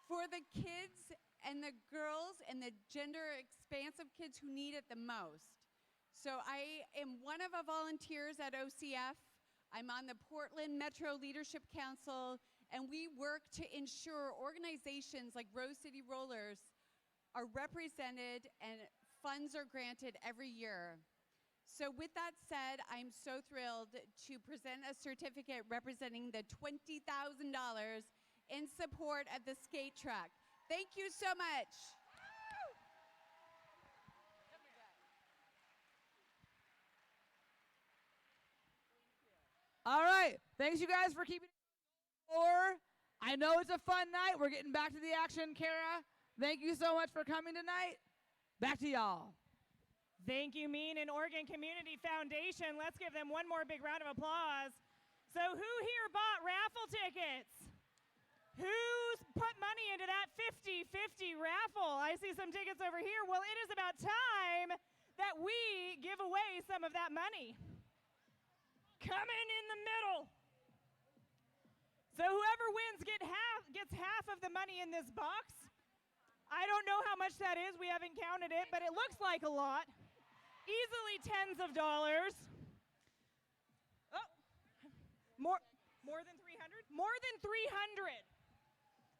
For the kids and the girls and the gender expansive kids who need it the most. So I am one of the volunteers at OCF. I'm on the Portland Metro Leadership Council, and we work to ensure organizations like Rose City Rollers are represented and funds are granted every year. So with that said, I'm so thrilled to present a certificate representing the $20,000 in support of the skate truck. Thank you so much. All right. Thanks, you guys, for keeping it. Or I know it's a fun night. We're getting back to the action, Kara. Thank you so much for coming tonight. Back to y'all. Thank you, Mean and Oregon Community Foundation. Let's give them one more big round of applause. So who here bought raffle tickets? Who's put money into that 50-50 raffle? I see some tickets over here. Well, it is about time that we give away some of that money. Coming in the middle. So whoever wins gets half of the money in this box. I don't know how much that is. We haven't counted it, but it looks like a lot. Easily tens of dollars. Oh, more than 300? More than 300.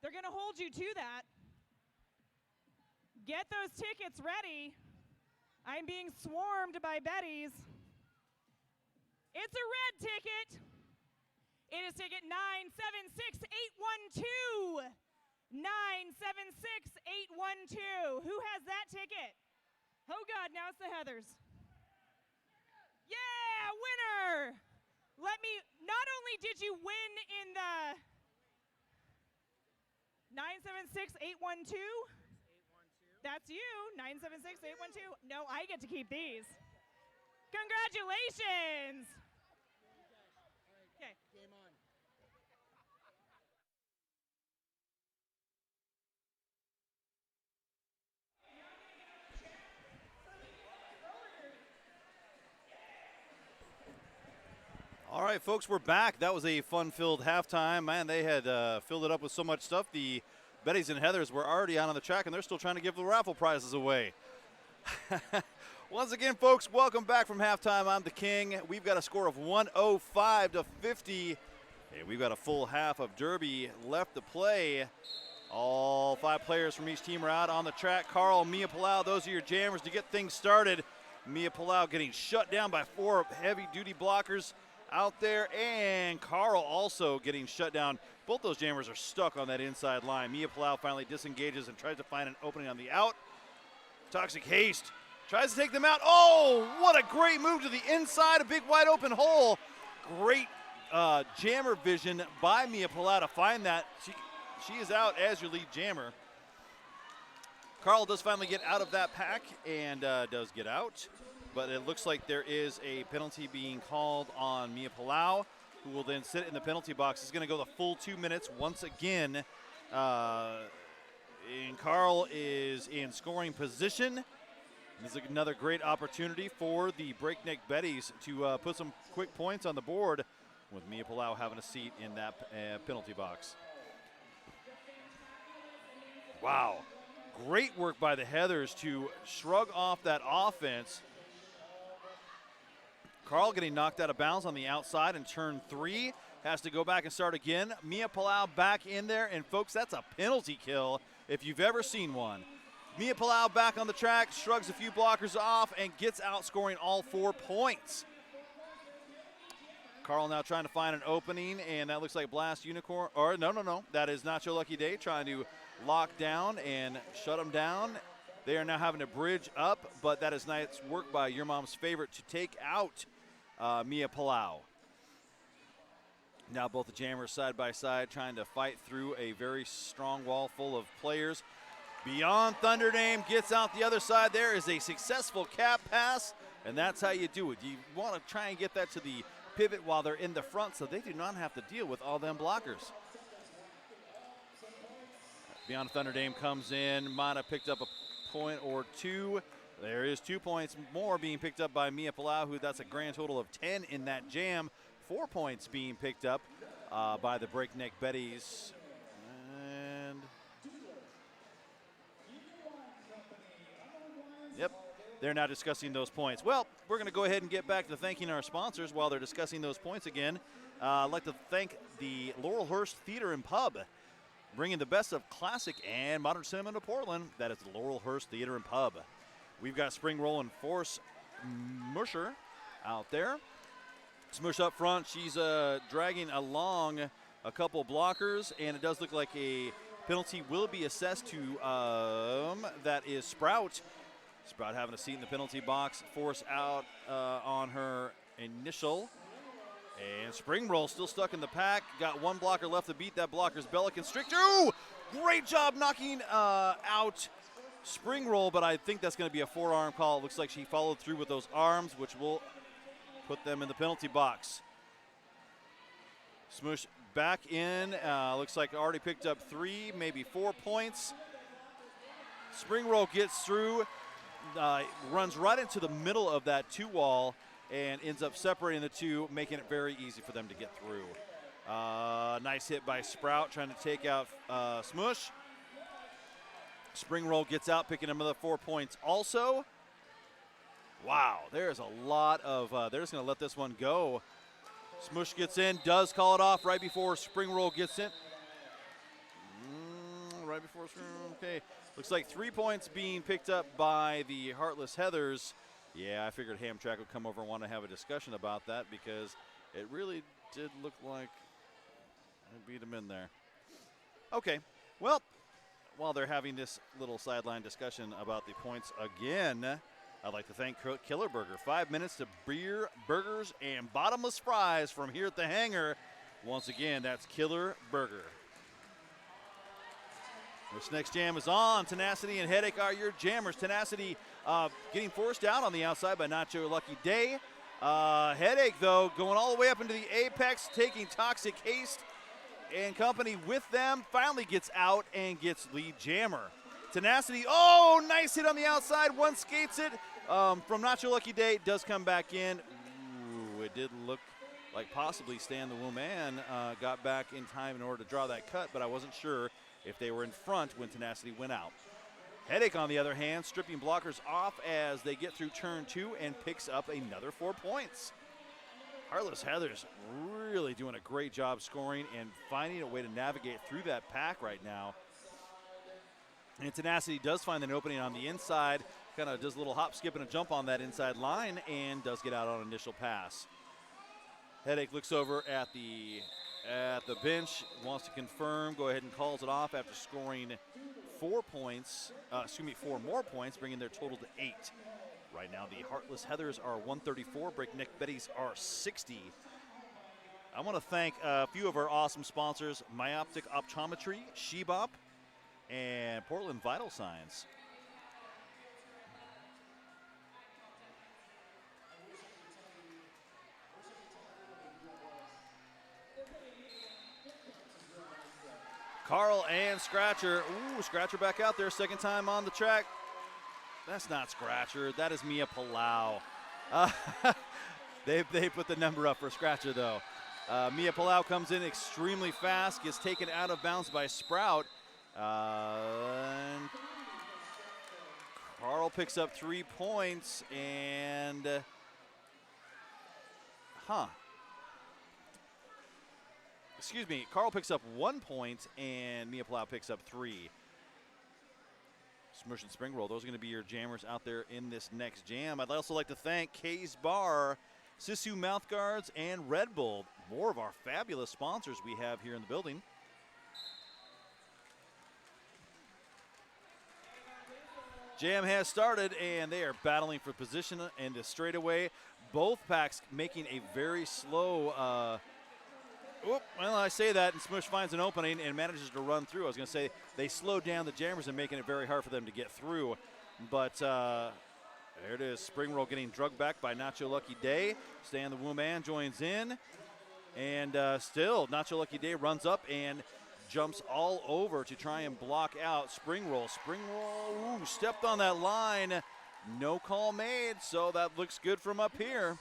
They're going to hold you to that. Get those tickets ready. I'm being swarmed by Betties. It's a red ticket. It is ticket 976812. 976812. Who has that ticket? Oh God, now it's the Heathers. Yeah, winner. Not only did you win in the 976812. That's you, 976812. No, I get to keep these. Congratulations. Okay. Game on. All right, folks, we're back. That was a fun-filled halftime. Man, they had filled it up with so much stuff. The Betties and Heathers were already out on the track, and they're still trying to give the raffle prizes away. Once again, folks, welcome back from halftime. I'm the King. We've got a score of 105-50. And we've got a full half of Derby left to play. All 5 players from each team are out on the track. Carl, Mia Palau, those are your jammers to get things started. Mia Palau getting shut down by 4 heavy-duty blockers out there, and Carl also getting shut down. Both those jammers are stuck on that inside line. Mia Palau finally disengages and tries to find an opening on the out. Toxic Haste tries to take them out. Oh, what a great move to the inside, a big wide open hole. Great jammer vision by Mia Palau to find that. She is out as your lead jammer. Carl does finally get out of that pack and does get out. But it looks like there is a penalty being called on Mia Palau, who will then sit in the penalty box. He's going to go the full 2 minutes once again. And Carl is in scoring position. This is another great opportunity for the Breakneck Betties to put some quick points on the board, with Mia Palau having a seat in that penalty box. Wow. Great work by the Heathers to shrug off that offense. Carl getting knocked out of bounds on the outside in turn 3. Has to go back and start again. Mia Palau back in there, and folks, that's a penalty kill if you've ever seen one. Mia Palau back on the track, shrugs a few blockers off, and gets out scoring all 4 points. Carl now trying to find an opening, and that looks like Blast Unicorn. Or no. That is Nacho Lucky Day trying to lock down and shut them down. They are now having to bridge up, but that is nice work by Your Mom's Favorite to take out Mia Palau. Now both the jammers side by side trying to fight through a very strong wall full of players. Beyond Thunderdame gets out the other side. There is a successful cap pass, and that's how you do it. You want to try and get that to the pivot while they're in the front so they do not have to deal with all them blockers. Beyond Thunderdame comes in. Might have picked up a point or two. There is 2 points more being picked up by Mia Palau, who that's a grand total of 10 in that jam. 4 points being picked up by the Breakneck Betties. And yep, they're now discussing those points. Well, we're going to go ahead and get back to thanking our sponsors while they're discussing those points again. I'd like to thank the Laurelhurst Theater and Pub, bringing the best of classic and modern cinema to Portland. That is the Laurelhurst Theater and Pub. We've got Spring Roll and Force Musher out there. Smush up front. She's dragging along a couple blockers, and it does look like a penalty will be assessed to that is Sprout. Sprout having a seat in the penalty box. Force out on her initial. And Spring Roll still stuck in the pack. Got one blocker left to beat. That blocker's Bella Constrictor. Ooh! Great job knocking out Spring Roll, but I think that's going to be a forearm call. It looks like she followed through with those arms, which will put them in the penalty box. Smush back in. Looks like already picked up 3, maybe 4 points. Spring Roll gets through, runs right into the middle of that 2 wall and ends up separating the 2, making it very easy for them to get through. Nice hit by Sprout trying to take out Smush. Spring Roll gets out, picking another 4 points also. Wow, there's a lot of, they're just going to let this one go. Smush gets in, does call it off right before Spring Roll gets in. Right before Spring Roll, okay. Looks like 3 points being picked up by the Heartless Heathers. Yeah, I figured Hamtramck would come over and want to have a discussion about that because it really did look like I beat him in there. Okay, well, while they're having this little sideline discussion about the points again, I'd like to thank Killer Burger. 5 minutes to beer, burgers, and bottomless fries from here at the hangar. Once again, that's Killer Burger. This next jam is on. Tenacity and Headache are your jammers. Tenacity getting forced out on the outside by Nacho Lucky Day. Headache, though, going all the way up into the apex, taking Toxic Haste and company with them. Finally gets out and gets lead jammer. Tenacity, oh, nice hit on the outside. One skates it from Nacho Lucky Day. Does come back in. Ooh, it did look like possibly Stan the Woman got back in time in order to draw that cut, but I wasn't sure if they were in front when Tenacity went out. Headache, on the other hand, stripping blockers off as they get through turn 2 and picks up another 4 points. Heartless Heathers really doing a great job scoring and finding a way to navigate through that pack right now. And Tenacity does find an opening on the inside, kind of does a little hop, skip, and a jump on that inside line and does get out on initial pass. Headache looks over at the bench, wants to confirm, go ahead and calls it off after scoring 4 more points, bringing their total to 8. Right now, the Heartless Heathers are 134, Breakneck Betties are 60. I want to thank a few of our awesome sponsors, Myoptic Optometry, Shebop, and Portland Vital Signs. Carl and Scratcher. Ooh, Scratcher back out there, second time on the track. That's not Scratcher, that is Mia Palau. They put the number up for Scratcher, though. Mia Palau comes in extremely fast, gets taken out of bounds by Sprout. And Carl picks up 3 points, and excuse me, Carl picks up 1 point, and Mia Palau picks up 3. Smush and Spring Roll, those are going to be your jammers out there in this next jam. I'd also like to thank Kay's Bar Sisu Mouthguards, and Red Bull. More of our fabulous sponsors we have here in the building. Jam has started, and they are battling for position in the straightaway. Both packs making a very slow, well, I say that, and Smush finds an opening and manages to run through. I was going to say they slowed down the Jammers and making it very hard for them to get through. But there it is. Spring Roll getting drugged back by Nacho Lucky Day. Stan the Woo Man joins in. And still, Nacho Lucky Day runs up and jumps all over to try and block out Spring Roll. Spring Roll, ooh, stepped on that line. No call made, so that looks good from up here.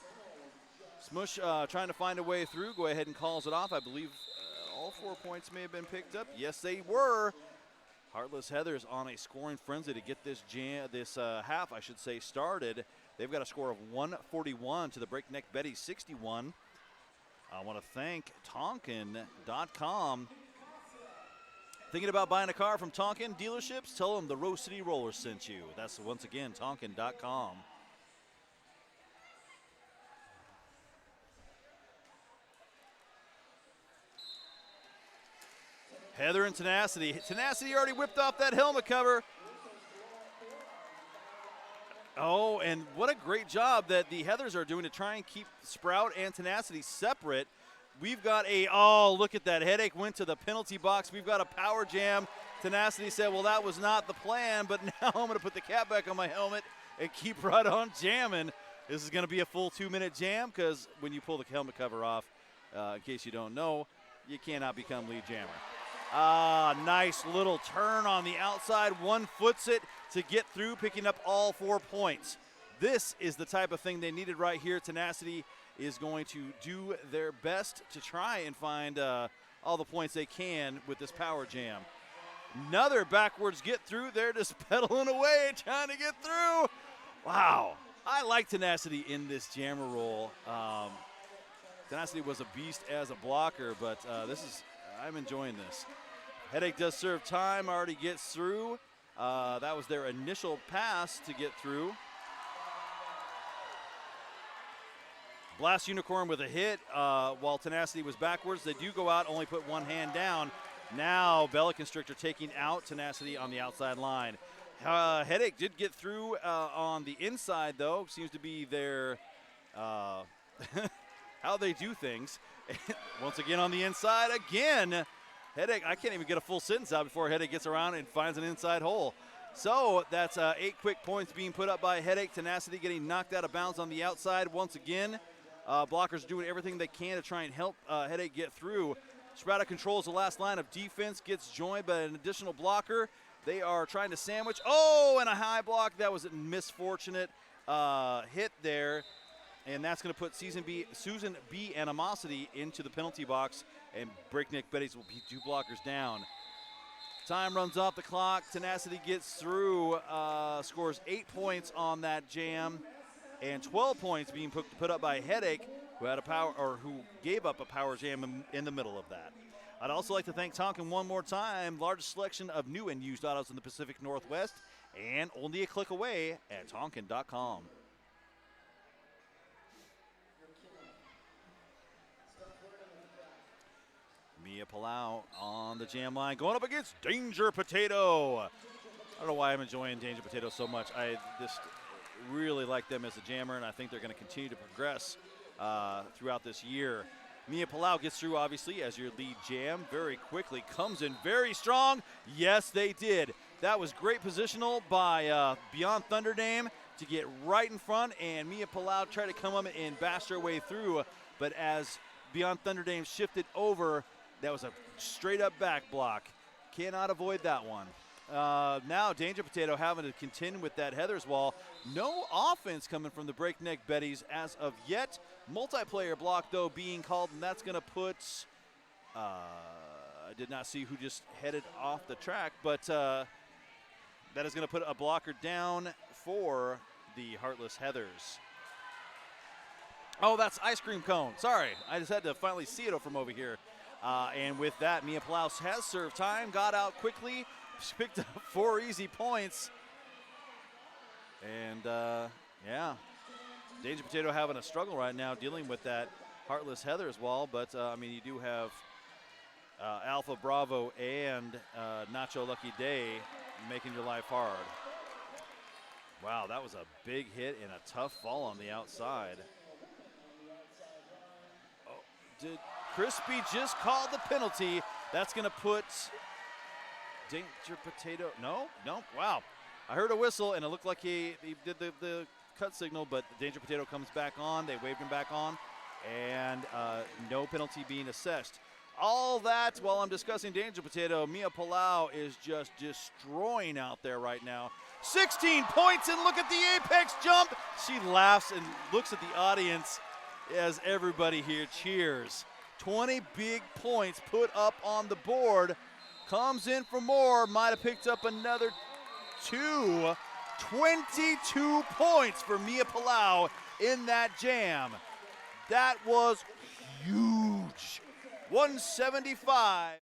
Smush trying to find a way through. Go ahead and calls it off. I believe all 4 points may have been picked up. Yes, they were. Heartless Heathers on a scoring frenzy to get this half, I should say, started. They've got a score of 141 to the Breakneck Betties 61. I want to thank Tonkin.com. Thinking about buying a car from Tonkin dealerships? Tell them the Rose City Rollers sent you. That's, once again, Tonkin.com. Heather and Tenacity. Tenacity already whipped off that helmet cover. Oh, and what a great job that the Heathers are doing to try and keep Sprout and Tenacity separate. We've got look at that. Headache went to the penalty box. We've got a power jam. Tenacity said, well, that was not the plan, but now I'm going to put the cap back on my helmet and keep right on jamming. This is going to be a full 2-minute jam because when you pull the helmet cover off, in case you don't know, you cannot become lead jammer. Nice little turn on the outside. One foots it to get through, picking up all 4 points. This is the type of thing they needed right here. Tenacity is going to do their best to try and find all the points they can with this power jam. Another backwards get through. They're just pedaling away, trying to get through. Wow. I like Tenacity in this jammer roll. Tenacity was a beast as a blocker, but I'm enjoying this. Headache does serve time, already gets through. That was their initial pass to get through. Blast Unicorn with a hit while Tenacity was backwards. They do go out, only put one hand down. Now Bella Constrictor taking out Tenacity on the outside line. Headache did get through on the inside, though. Seems to be their how they do things. Once again on the inside, again. Headache, I can't even get a full sentence out before Headache gets around and finds an inside hole. So that's 8 quick points being put up by Headache. Tenacity getting knocked out of bounds on the outside once again. Blockers doing everything they can to try and help Headache get through. Sprout controls the last line of defense, gets joined by an additional blocker. They are trying to sandwich. Oh, and a high block. That was a misfortunate hit there. And that's going to put Susan B. Animosity into the penalty box, and Breakneck Betties will be 2 blockers down. Time runs off the clock. Tenacity gets through, scores 8 points on that jam, and 12 points being put up by Headache, who gave up a power jam in the middle of that. I'd also like to thank Tonkin one more time. Largest selection of new and used autos in the Pacific Northwest, and only a click away at Tonkin.com. Mia Palau on the jam line, going up against Danger Potato. I don't know why I'm enjoying Danger Potato so much. I just really like them as a jammer, and I think they're going to continue to progress throughout this year. Mia Palau gets through, obviously, as your lead jam very quickly. Comes in very strong. Yes, they did. That was great positional by Beyond Thunderdame to get right in front, and Mia Palau tried to come up and bash her way through. But as Beyond Thunderdame shifted over, that was a straight-up back block. Cannot avoid that one. Now Danger Potato having to contend with that Heathers wall. No offense coming from the Breakneck Betties as of yet. Multiplayer block, though, being called, and that's going to put I did not see who just headed off the track, but that is going to put a blocker down for the Heartless Heathers. Oh, that's Ice Cream Cone. Sorry, I just had to finally see it from over here. And with that, Mia Palau has served time, got out quickly, picked up 4 easy points. And, yeah, Danger Potato having a struggle right now dealing with that Heartless Heather as well, but I mean, you do have Alpha Bravo and Nacho Lucky Day making your life hard. Wow, that was a big hit and a tough fall on the outside. Oh, did Crispy just call the penalty? That's going to put Danger Potato. No, wow. I heard a whistle, and it looked like he did the cut signal, but Danger Potato comes back on. They waved him back on, and no penalty being assessed. All that while I'm discussing Danger Potato, Mia Palau is just destroying out there right now. 16 points, and look at the apex jump. She laughs and looks at the audience as everybody here cheers. 20 big points put up on the board. Comes in for more, might have picked up another 2. 22 points for Mia Palau in that jam. That was huge. 175.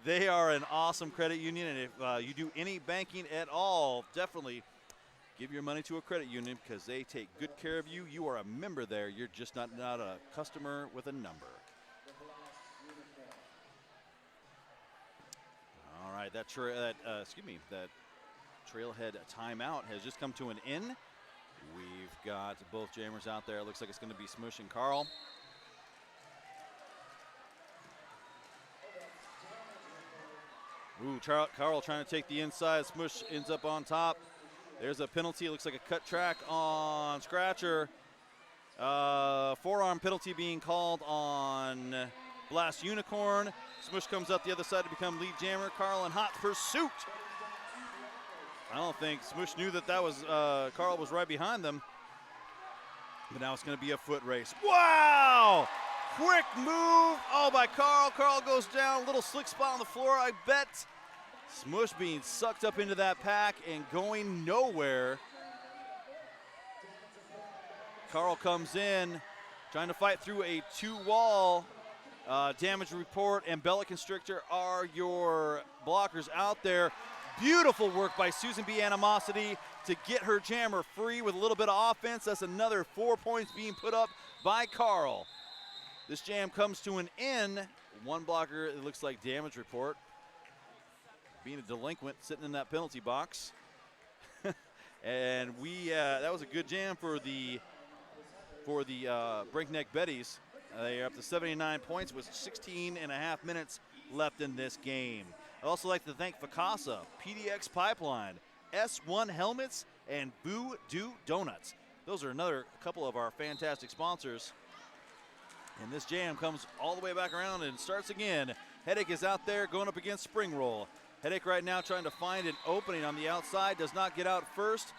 They are an awesome credit union, and if you do any banking at all, definitely give your money to a credit union because they take good care of you. You are a member there. You're just not a customer with a number. All right, that trailhead timeout has just come to an end. We've got both jammers out there. It looks like it's going to be Smush and Carl. Ooh, Carl trying to take the inside. Smush ends up on top. There's a penalty. It looks like a cut track on Scratcher. Forearm penalty being called on Blast Unicorn. Smush comes up the other side to become lead jammer. Carl in hot pursuit. I don't think Smush knew that was Carl was right behind them. But now it's going to be a foot race. Wow! Quick move, by Carl. Carl goes down, little slick spot on the floor. I bet Smush being sucked up into that pack and going nowhere. Carl comes in, trying to fight through a 2-wall. Damage report and Bella Constrictor are your blockers out there. Beautiful work by Susan B. Animosity to get her jammer free with a little bit of offense. That's another 4 points being put up by Carl. This jam comes to an end. One blocker, it looks like damage report. Being a delinquent, sitting in that penalty box. And that was a good jam for the Breakneck Betties. They are up to 79 points with 16 and a half minutes left in this game. I'd also like to thank Fakasa, PDX Pipeline, S1 Helmets, and Boo Doo Donuts. Those are another couple of our fantastic sponsors. And this jam comes all the way back around and starts again. Headache is out there going up against Spring Roll. Headache right now trying to find an opening on the outside. Does not get out first.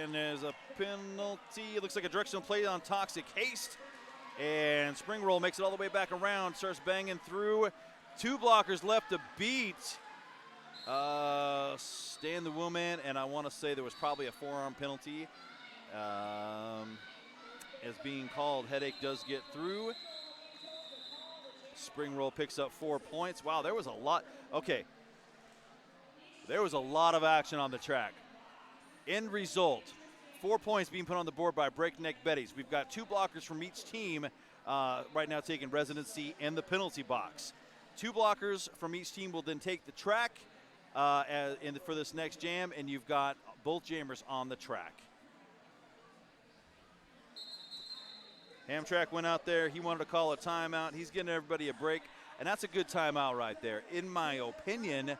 And there's a penalty. It looks like a directional play on Toxic Haste. And Spring Roll makes it all the way back around. Starts banging through. 2 blockers left to beat. Stan the Woman. And I want to say there was probably a forearm penalty. Is being called. Headache does get through. Spring Roll picks up 4 points. Wow, there was a lot. Okay. There was a lot of action on the track. End result, 4 points being put on the board by Breakneck Betties. We've got 2 blockers from each team right now taking residency in the penalty box. 2 blockers from each team will then take the track for this next jam, and you've got both jammers on the track. Hamtrak went out there. He wanted to call a timeout. He's giving everybody a break, and that's a good timeout right there. In my opinion,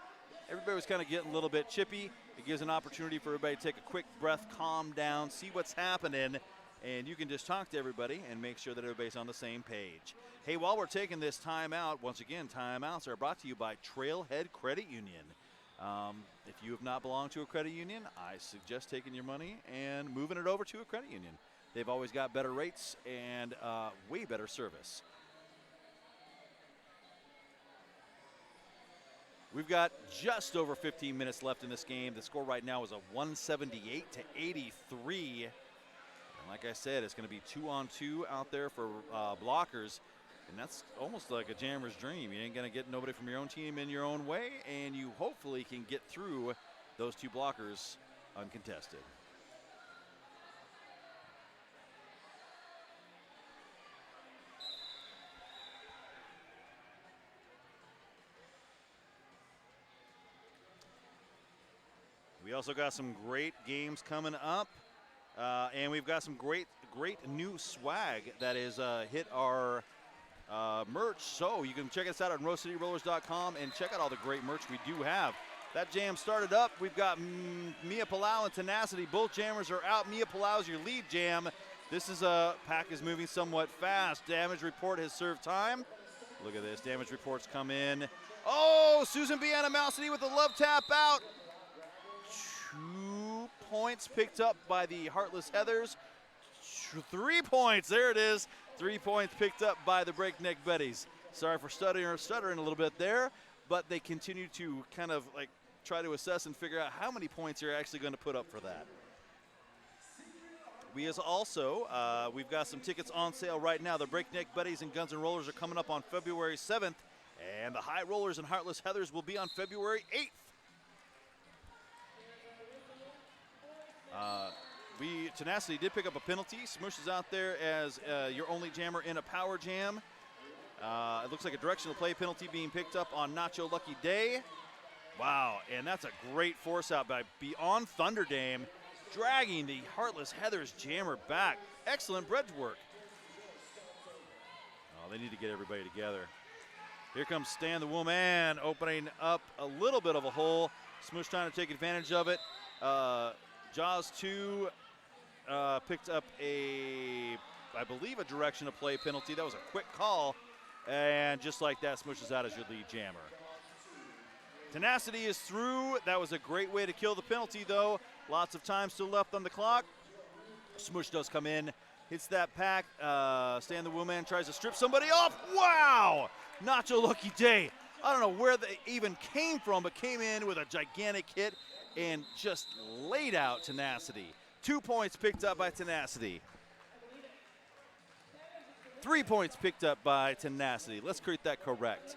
everybody was kind of getting a little bit chippy. It gives an opportunity for everybody to take a quick breath, calm down, see what's happening, and you can just talk to everybody and make sure that everybody's on the same page. Hey, while we're taking this timeout, once again, timeouts are brought to you by Trailhead Credit Union. If you have not belonged to a credit union, I suggest taking your money and moving it over to a credit union. They've always got better rates and way better service. We've got just over 15 minutes left in this game. The score right now is a 178 to 83. And like I said, it's going to be 2-on-2 out there for blockers. And that's almost like a jammer's dream. You ain't going to get nobody from your own team in your own way, and you hopefully can get through those two blockers uncontested. We also got some great games coming up, and we've got some great new swag that is hit our merch. So you can check us out at rosecityrollers.com and check out all the great merch we do have. That jam started up. We've got Mia Palau and Tenacity. Both jammers are out. Mia Palau is your lead jam. This is pack is moving somewhat fast. Damage report has served time. Look at this. Damage reports come in. Oh, Susan B. Animosity with a love tap out. 2 points picked up by the Heartless Heathers. 3 points, there it is. 3 points picked up by the Breakneck Betties. Sorry for stuttering a little bit there, but they continue to kind of like try to assess and figure out how many points you're actually going to put up for that. We also, we've got some tickets on sale right now. The Breakneck Betties and Guns N' Rollers are coming up on February 7th, and the High Rollers and Heartless Heathers will be on February 8th. Tenacity did pick up a penalty. Smush is out there as your only jammer in a power jam. It looks like a directional play penalty being picked up on Nacho Lucky Day. Wow, and that's a great force out by Beyond Thunder Dame, dragging the Heartless Heathers jammer back. Excellent bridge work. Oh, they need to get everybody together. Here comes Stan the Woman, opening up a little bit of a hole. Smush trying to take advantage of it. Jaws 2 picked up I believe a direction of play penalty. That was a quick call, and just like that, Smush is out as your lead jammer. Tenacity is through. That was a great way to kill the penalty, though. Lots of time still left on the clock. Smush does come in, hits that pack. Stan the Woman tries to strip somebody off. Wow! Nacho Lucky Day. I don't know where they even came from, but came in with a gigantic hit and just laid out Tenacity. 2 points picked up by Tenacity. 3 points picked up by Tenacity. Let's create that correct.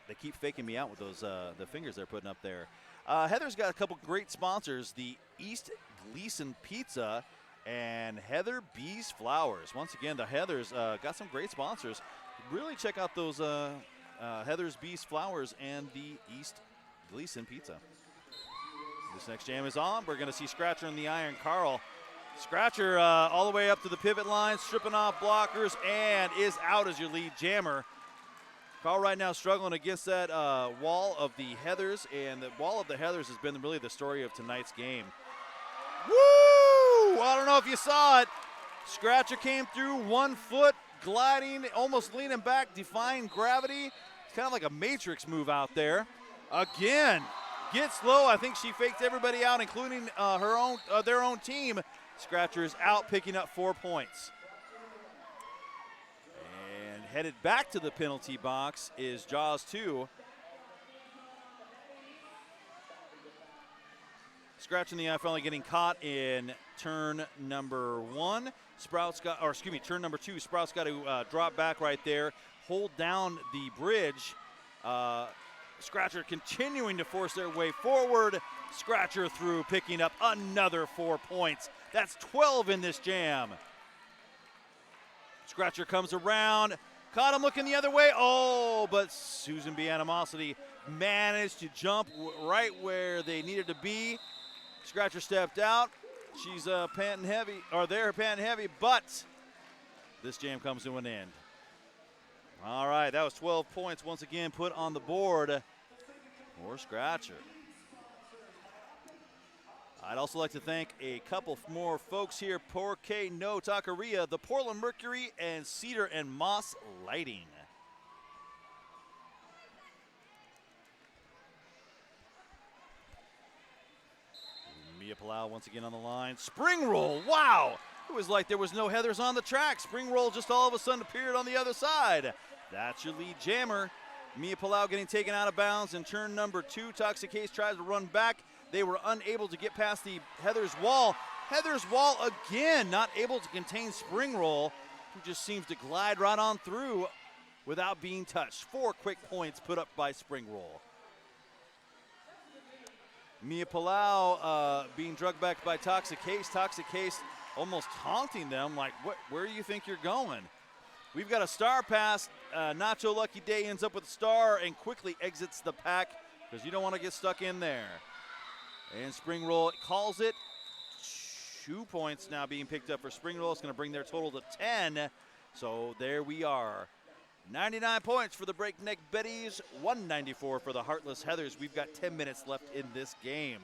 They keep faking me out with those the fingers they're putting up there. Heather's got a couple great sponsors, the East Gleason Pizza and Heather B's Flowers. Once again, the Heathers got some great sponsors. Really check out those Heather's B's Flowers and the East Gleason Pizza. This next jam is on. We're going to see Scratcher and the Iron Carl. Scratcher all the way up to the pivot line, stripping off blockers, and is out as your lead jammer. Carl right now struggling against that wall of the Heathers, and the wall of the Heathers has been really the story of tonight's game. Woo! I don't know if you saw it. Scratcher came through 1 foot, gliding, almost leaning back, defying gravity. It's kind of like a Matrix move out there. Again, gets low. I think she faked everybody out, including their own team. Scratcher is out, picking up 4 points. And headed back to the penalty box is Jaws 2. Scratch and the eye finally getting caught in turn number 1. Turn number 2. Sprout's got to drop back right there, hold down the bridge. Scratcher continuing to force their way forward. Scratcher through, picking up another 4 points. That's 12 in this jam. Scratcher comes around, caught him looking the other way. Oh, but Susan B. Animosity managed to jump right where they needed to be Scratcher stepped out. She's panting heavy, or they're panting heavy, but this jam comes to an end. All right, that was 12 points once again put on the board for Scratcher. I'd also like to thank a couple more folks here, Porque No Taqueria, the Portland Mercury, and Cedar and Moss Lighting. Mia Palau once again on the line. Spring roll, wow! It was like there was no Heathers on the track. Spring roll just all of a sudden appeared on the other side. That's your lead jammer. Mia Palau getting taken out of bounds in turn number 2. Toxic Case tries to run back. They were unable to get past the Heathers wall. Heathers wall again, not able to contain Spring Roll, who just seems to glide right on through without being touched. 4 quick points put up by Spring Roll. Mia Palau being drugged back by Toxic Case. Toxic Case almost taunting them like, where do you think you're going? We've got a star pass. Nacho Lucky Day ends up with a star and quickly exits the pack because you don't want to get stuck in there. And Spring Roll calls it. 2 points now being picked up for Spring Roll. It's going to bring their total to 10. So there we are. 99 points for the Breakneck Betties, 194 for the Heartless Heathers. We've got 10 minutes left in this game.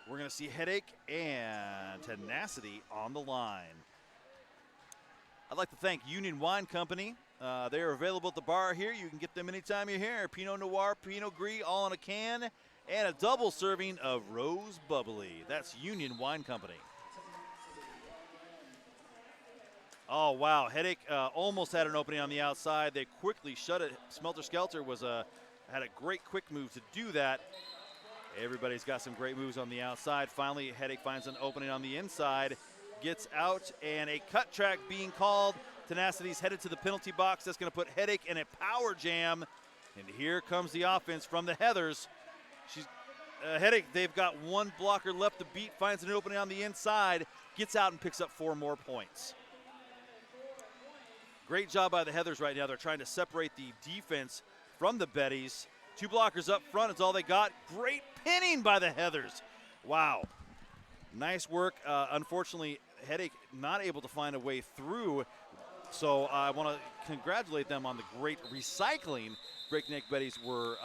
We're going to see Headache and Tenacity on the line. I'd like to thank Union Wine Company. They're available at the bar here. You can get them anytime you're here. Pinot Noir, Pinot Gris, all in a can. And a double serving of Rose Bubbly. That's Union Wine Company. Oh, wow. Headache almost had an opening on the outside. They quickly shut it. Smelter Skelter had a great quick move to do that. Everybody's got some great moves on the outside. Finally, Headache finds an opening on the inside. Gets out, and a cut track being called. Tenacity's headed to the penalty box. That's going to put Headache in a power jam. And here comes the offense from the Heathers. Headache, they've got 1 blocker left to beat, finds an opening on the inside, gets out and picks up 4 more points. Great job by the Heathers right now. They're trying to separate the defense from the Betties. 2 blockers up front is all they got. Great pinning by the Heathers. Wow. Nice work. Unfortunately, Headache not able to find a way through. So I want to congratulate them on the great recycling Breakneck Betties were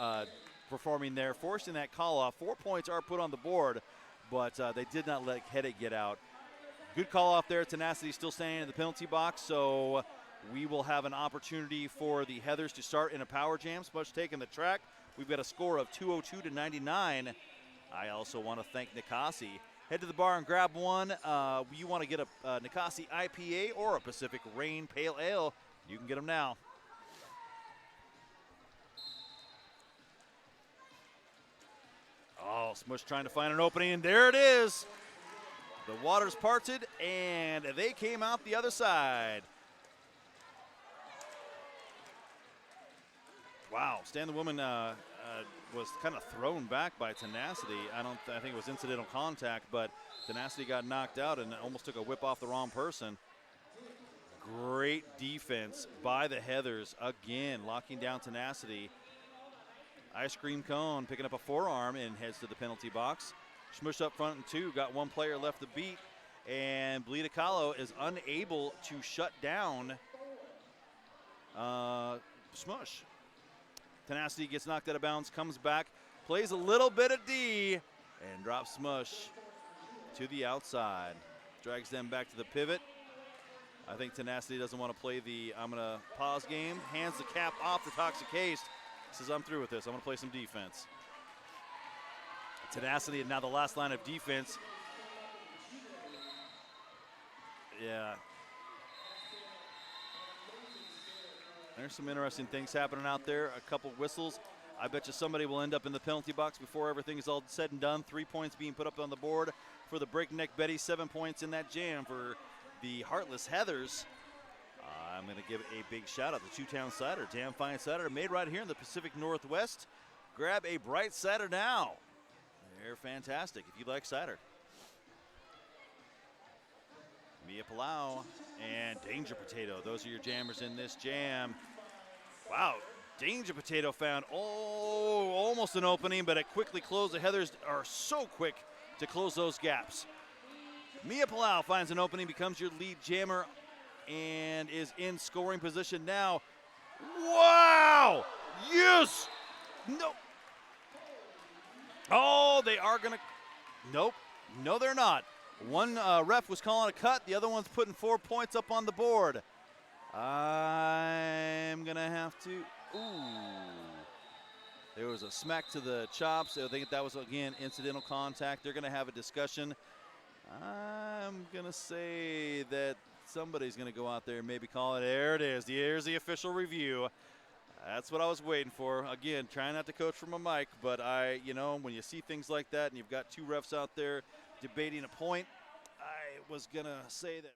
performing there, forcing that call off. 4 points are put on the board, but they did not let Headache get out. Good call off there. Tenacity still standing in the penalty box, so we will have an opportunity for the Heathers to start in a power jam. Smush taking the track. We've got a score of 202 to 99. I also want to thank Nikasi. Head to the bar and grab one. You want to get a Nikasi IPA or a Pacific Rain Pale Ale, you can get them now. Oh, Smush trying to find an opening, and there it is. The waters parted, and they came out the other side. Wow, Stan the Woman was kind of thrown back by Tenacity. I think it was incidental contact, but Tenacity got knocked out and almost took a whip off the wrong person. Great defense by the Heathers, again, locking down Tenacity. Ice Cream Cone picking up a forearm and heads to the penalty box. Smush up front and 2, got 1 player left to beat, and Bleeda Kahlo is unable to shut down Smush. Tenacity gets knocked out of bounds, comes back, plays a little bit of D, and drops Smush to the outside. Drags them back to the pivot. I think Tenacity doesn't want to play the I'm going to pause game. Hands the cap off the Toxic Haste. Says, I'm through with this. I'm going to play some defense. Tenacity, and now the last line of defense. Yeah. There's some interesting things happening out there. A couple whistles. I bet you somebody will end up in the penalty box before everything is all said and done. 3 points being put up on the board for the Breakneck Betty. 7 points in that jam for the Heartless Heathers. I'm going to give a big shout out to Two-Town Cider. Damn fine cider made right here in the Pacific Northwest. Grab a Bright Cider now. They're fantastic if you like cider. Mia Palau and Danger Potato. Those are your jammers in this jam. Wow, Danger Potato found almost an opening, but it quickly closed. The Heathers are so quick to close those gaps. Mia Palau finds an opening, becomes your lead jammer, and is in scoring position now. Wow! Yes! No. Oh, they are going to. Nope. No, they're not. One ref was calling a cut. The other one's putting 4 points up on the board. I'm going to have to. Ooh. There was a smack to the chops. I think that was, again, incidental contact. They're going to have a discussion. I'm going to say that somebody's going to go out there and maybe call it. There it is. Here's the official review. That's what I was waiting for. Again, trying not to coach from a mic, but when you see things like that and you've got two refs out there debating a point, I was going to say that.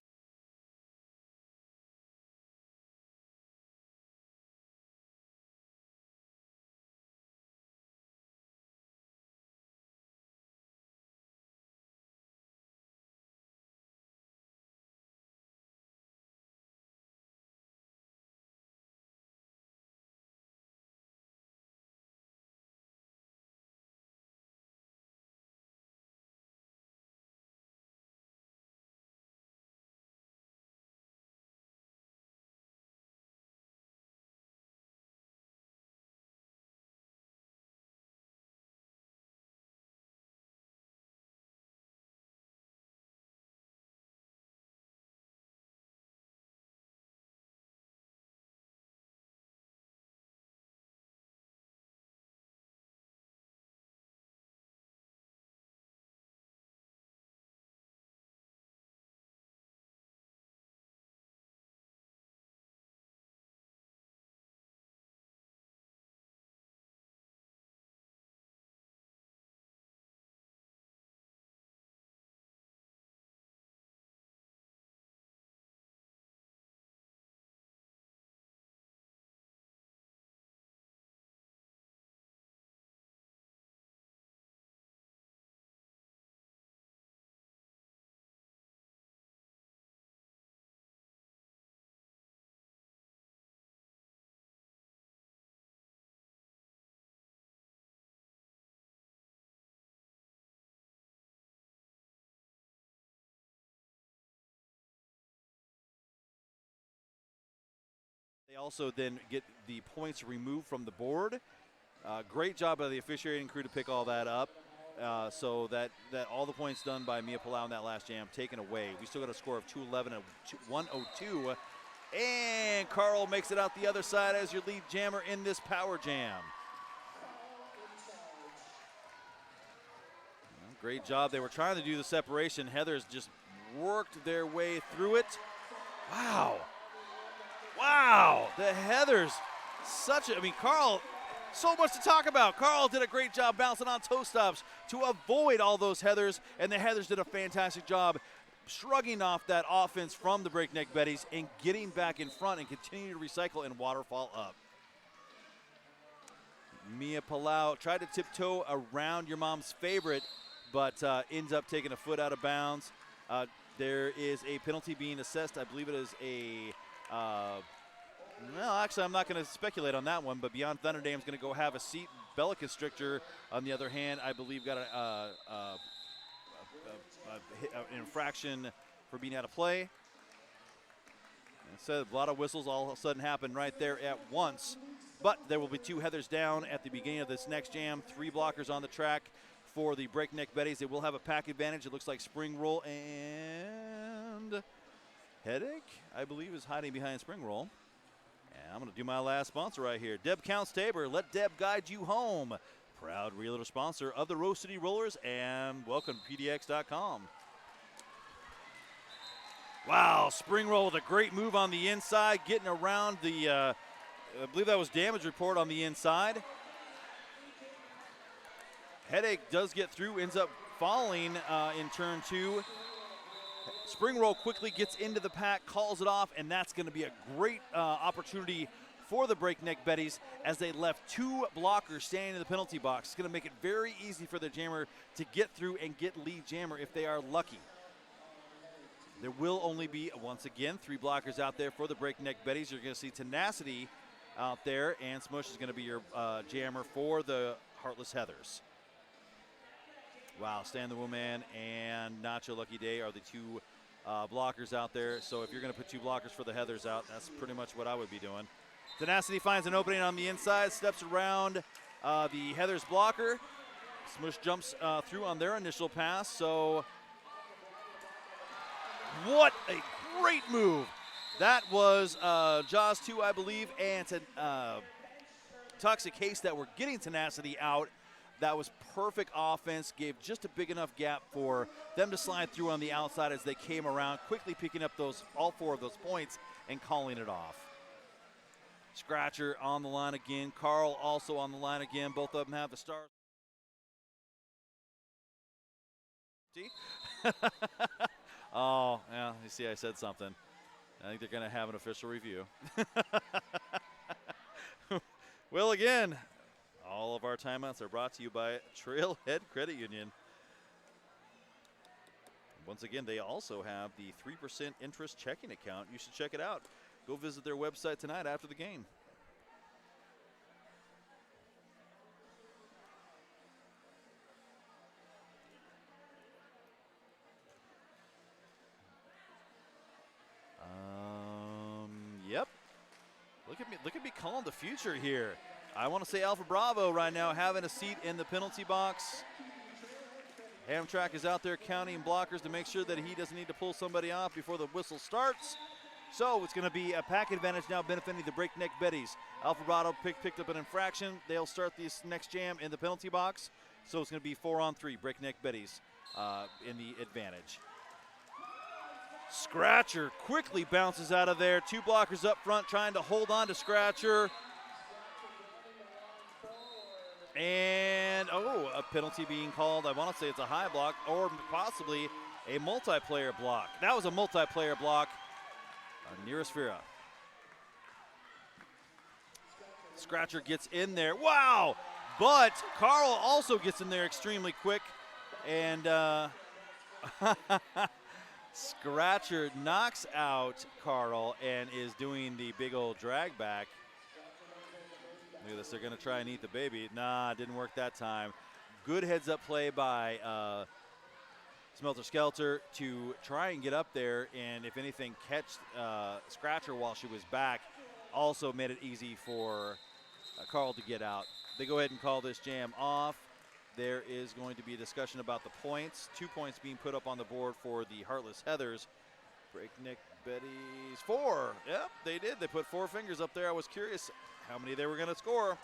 They also then get the points removed from the board. Great job by the officiating crew to pick all that up. So that all the points done by Mia Palau in that last jam taken away. We still got a score of 211 and 102. And Carl makes it out the other side as your lead jammer in this power jam. Great job. They were trying to do the separation. Heathers just worked their way through it. Wow. Wow. The Heathers, Carl, so much to talk about. Carl did a great job bouncing on toe stops to avoid all those Heathers, and the Heathers did a fantastic job shrugging off that offense from the Breakneck Betties and getting back in front and continue to recycle and waterfall up. Mia Palau tried to tiptoe around your mom's favorite, but ends up taking a foot out of bounds. There is a penalty being assessed. I believe it is a well, actually, I'm not going to speculate on that one, but Beyond Thunderdam's going to go have a seat. Bella Constrictor, on the other hand, I believe got an infraction for being out of play. And so a lot of whistles all of a sudden happen right there at once. But there will be two Heathers down at the beginning of this next jam. 3 blockers on the track for the Breakneck Betties. They will have a pack advantage. It looks like Spring Roll and Headache, I believe, is hiding behind Spring Roll. And I'm going to do my last sponsor right here. Deb Counts Tabor, let Deb guide you home. Proud realtor sponsor of the Rose City Rollers, and welcome to PDX.com. Wow, Spring Roll with a great move on the inside, getting around the, I believe that was damage report on the inside. Headache does get through, ends up falling in turn 2. Spring Roll quickly gets into the pack, calls it off, and that's going to be a great opportunity for the Breakneck Betties as they left 2 blockers standing in the penalty box. It's going to make it very easy for the jammer to get through and get lead jammer if they are lucky. There will only be, once again, 3 blockers out there for the Breakneck Betties. You're going to see Tenacity out there, and Smush is going to be your jammer for the Heartless Heathers. Wow, Stan the Woman and Nacho Lucky Day are the two blockers out there. So if you're going to put two blockers for the Heathers out, that's pretty much what I would be doing. Tenacity finds an opening on the inside, steps around the Heathers blocker. Smush jumps through on their initial pass. So what a great move. That was Jaws 2, I believe, and Toxic Haste that were getting Tenacity out. That was perfect offense, gave just a big enough gap for them to slide through on the outside as they came around, quickly picking up all 4 of those points and calling it off. Scratcher on the line again. Carl also on the line again. Both of them have the stars. Oh, yeah, you see I said something. I think they're going to have an official review. Well, again, all of our timeouts are brought to you by Trailhead Credit Union. Once again, they also have the 3% interest checking account. You should check it out. Go visit their website tonight after the game. Yep. Look at me calling the future here. I want to say Alpha Bravo right now having a seat in the penalty box. Hamtrak is out there counting blockers to make sure that he doesn't need to pull somebody off before the whistle starts. So it's going to be a pack advantage now benefiting the Breakneck Betties. Alpha Bravo picked up an infraction. They'll start this next jam in the penalty box. So it's going to be 4-on-3, Breakneck Betties in the advantage. Scratcher quickly bounces out of there. 2 blockers up front trying to hold on to Scratcher. And, a penalty being called. I want to say it's a high block or possibly a multiplayer block. That was a multiplayer block. Nearest Vera. Scratcher gets in there. Wow! But Carl also gets in there extremely quick. And Scratcher knocks out Carl and is doing the big old drag back. Look at this, they're going to try and eat the baby. Nah, didn't work that time. Good heads-up play by Smelter Skelter to try and get up there and, if anything, catch Scratcher while she was back. Also made it easy for Carl to get out. They go ahead and call this jam off. There is going to be a discussion about the points. 2 points being put up on the board for the Heartless Heathers. Breakneck Betties, 4. Yep, they did. They put 4 fingers up there. I was curious how many they were going to score.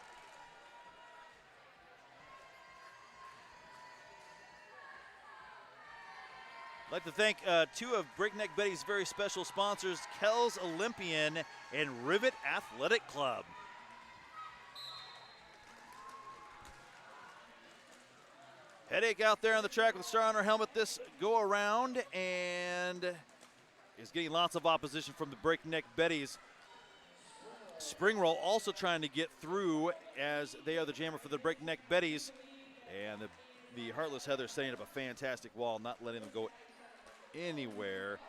I'd like to thank 2 of Breakneck Betty's very special sponsors, Kells Olympian and Rivet Athletic Club. Headache out there on the track with a star on her helmet this go around and is getting lots of opposition from the Breakneck Betties. Spring Roll also trying to get through as they are the jammer for the Breakneck Betties. And the Heartless Heathers setting up a fantastic wall, not letting them go anywhere.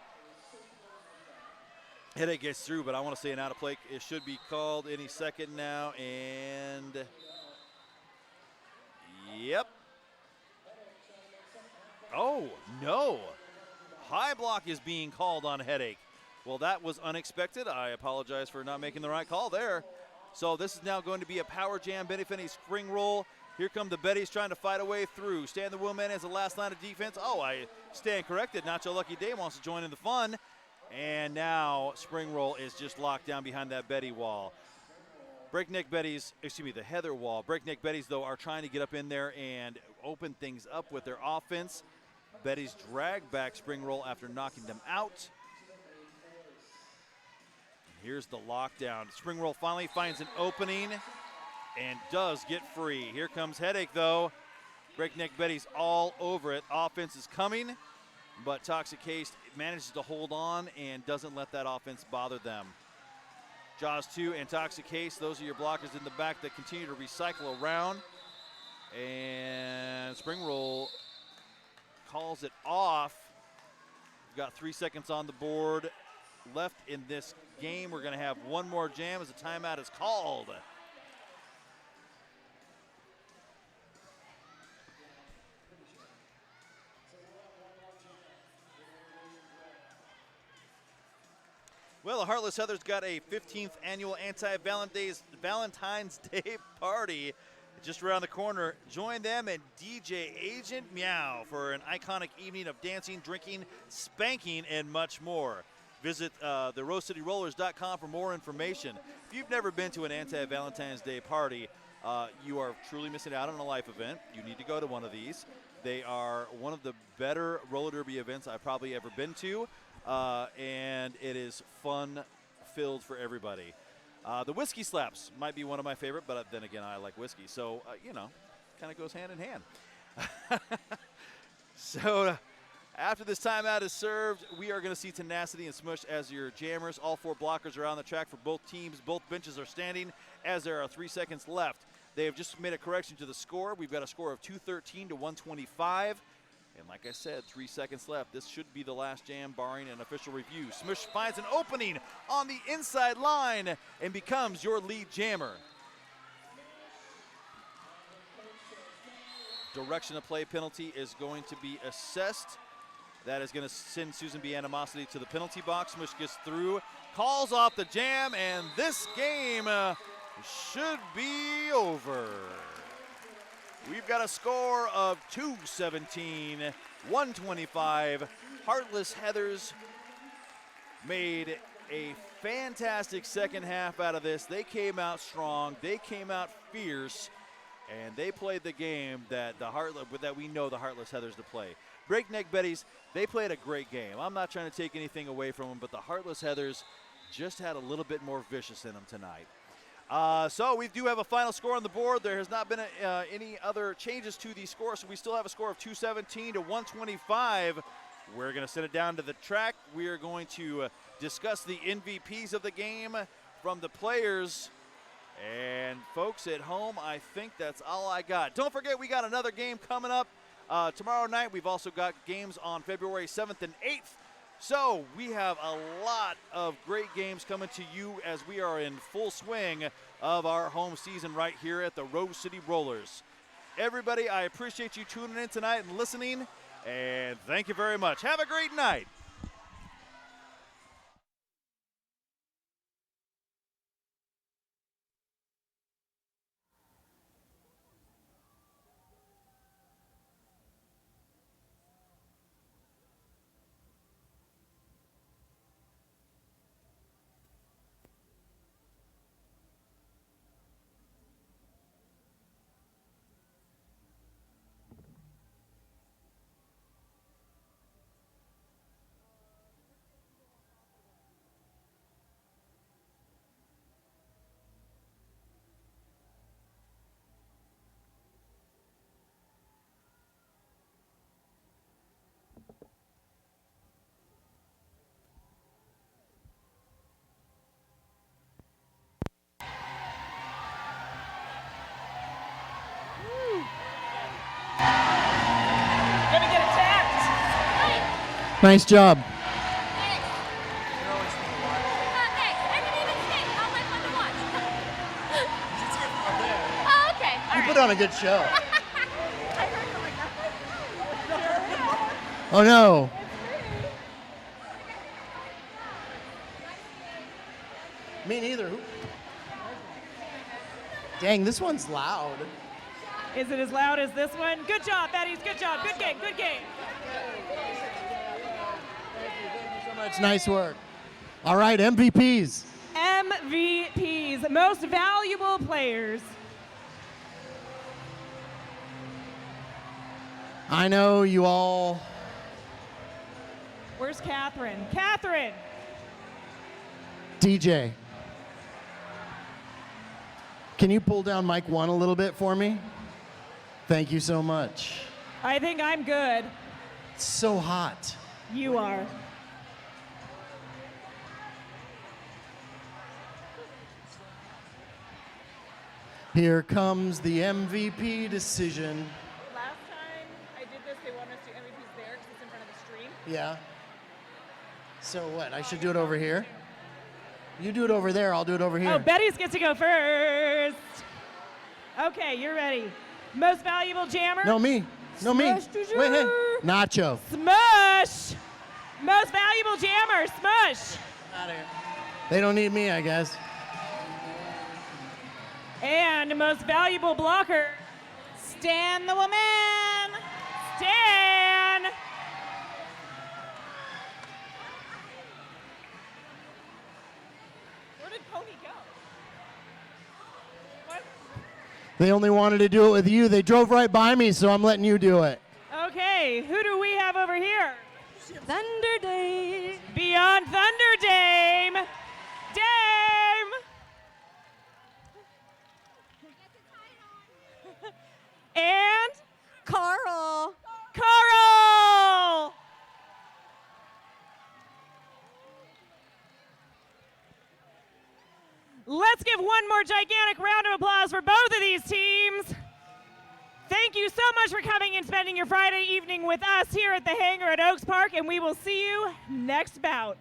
Headache gets through, but I want to say an out of play. It should be called any second now. And yep. Oh, no. High block is being called on Headache. Well, that was unexpected. I apologize for not making the right call there. So this is now going to be a power jam benefiting Spring Roll. Here come the Betties trying to fight a way through. Stan the Woman as the last line of defense. Oh, I stand corrected. Nacho Lucky Day wants to join in the fun. And now Spring Roll is just locked down behind that Betty wall. Breakneck Betties, the Heather wall. Breakneck Betties, though, are trying to get up in there and open things up with their offense. Betties drag back Spring Roll after knocking them out. Here's the lockdown. Spring Roll finally finds an opening and does get free. Here comes Headache, though. Breakneck Betties all over it. Offense is coming, but Toxic Haste manages to hold on and doesn't let that offense bother them. Jaws 2 and Toxic Haste, those are your blockers in the back that continue to recycle around. And Spring Roll calls it off. We've got 3 seconds on the board left in this game. We're going to have one more jam as a timeout is called. Well, the Heartless Heathers got a 15th annual anti-Valentine's Day party just around the corner. Join them and DJ Agent Meow for an iconic evening of dancing, drinking, spanking, and much more. Visit the RoseCityRollers.com for more information. If you've never been to an anti-Valentine's Day party, you are truly missing out on a life event. You need to go to one of these. They are one of the better roller derby events I've probably ever been to. And it is fun-filled for everybody. The whiskey slaps might be one of my favorite, but then again, I like whiskey. So, kind of goes hand in hand. So, after this timeout is served, we are going to see Tenacity and Smush as your jammers. All 4 blockers are on the track for both teams. Both benches are standing as there are 3 seconds left. They have just made a correction to the score. We've got a score of 213 to 125. And like I said, 3 seconds left. This should be the last jam, barring an official review. Smush finds an opening on the inside line and becomes your lead jammer. Direction of play penalty is going to be assessed. That is going to send Susan B. Animosity to the penalty box. Smush gets through, calls off the jam, and this game should be over. We've got a score of 217-125. Heartless Heathers made a fantastic second half out of this. They came out strong. They came out fierce, and they played the game that we know the Heartless Heathers to play. Breakneck Betties, they played a great game. I'm not trying to take anything away from them, but the Heartless Heathers just had a little bit more vicious in them tonight. So we do have a final score on the board. There has not been any other changes to the score, so we still have a score of 217 to 125. We're going to send it down to the track. We are going to discuss the MVPs of the game from the players. And folks at home, I think that's all I got. Don't forget, we got another game coming up tomorrow night. We've also got games on February 7th and 8th. So we have a lot of great games coming to you as we are in full swing of our home season right here at the Rose City Rollers. Everybody, I appreciate you tuning in tonight and listening, and thank you very much. Have a great night. Nice job. You put on a good show. Oh no. Me neither. Dang, this one's loud. Is it as loud as this one? Good job, Betties. Good job. Good game. Good game. Much nice work. All right, MVPs. MVPs, most valuable players. I know you all. Where's Catherine? Catherine. DJ. Can you pull down mic 1 a little bit for me? Thank you so much. I think I'm good. It's so hot. You are. Here comes the MVP decision. Last time I did this, they wanted us to do MVPs there because it's in front of the stream. Yeah. So what? I should do it over here? You do it over there, I'll do it over here. Oh, Betty's gets to go first. Okay, you're ready. Most valuable jammer? No, me. No, me. Wait, hey. Nacho. Smush. Most valuable jammer, Smush. Out of here. They don't need me, I guess. And most valuable blocker, Stan the woman. Stan. Where did Pony go? What? They only wanted to do it with you. They drove right by me, so I'm letting you do it. Okay, who do we have over here? Thunder Dame. Beyond Thunder Dame. Dame. And Carl. Carl. Let's give one more gigantic round of applause for both of these teams. Thank you so much for coming and spending your Friday evening with us here at the hangar at Oaks Park, and we will see you next bout.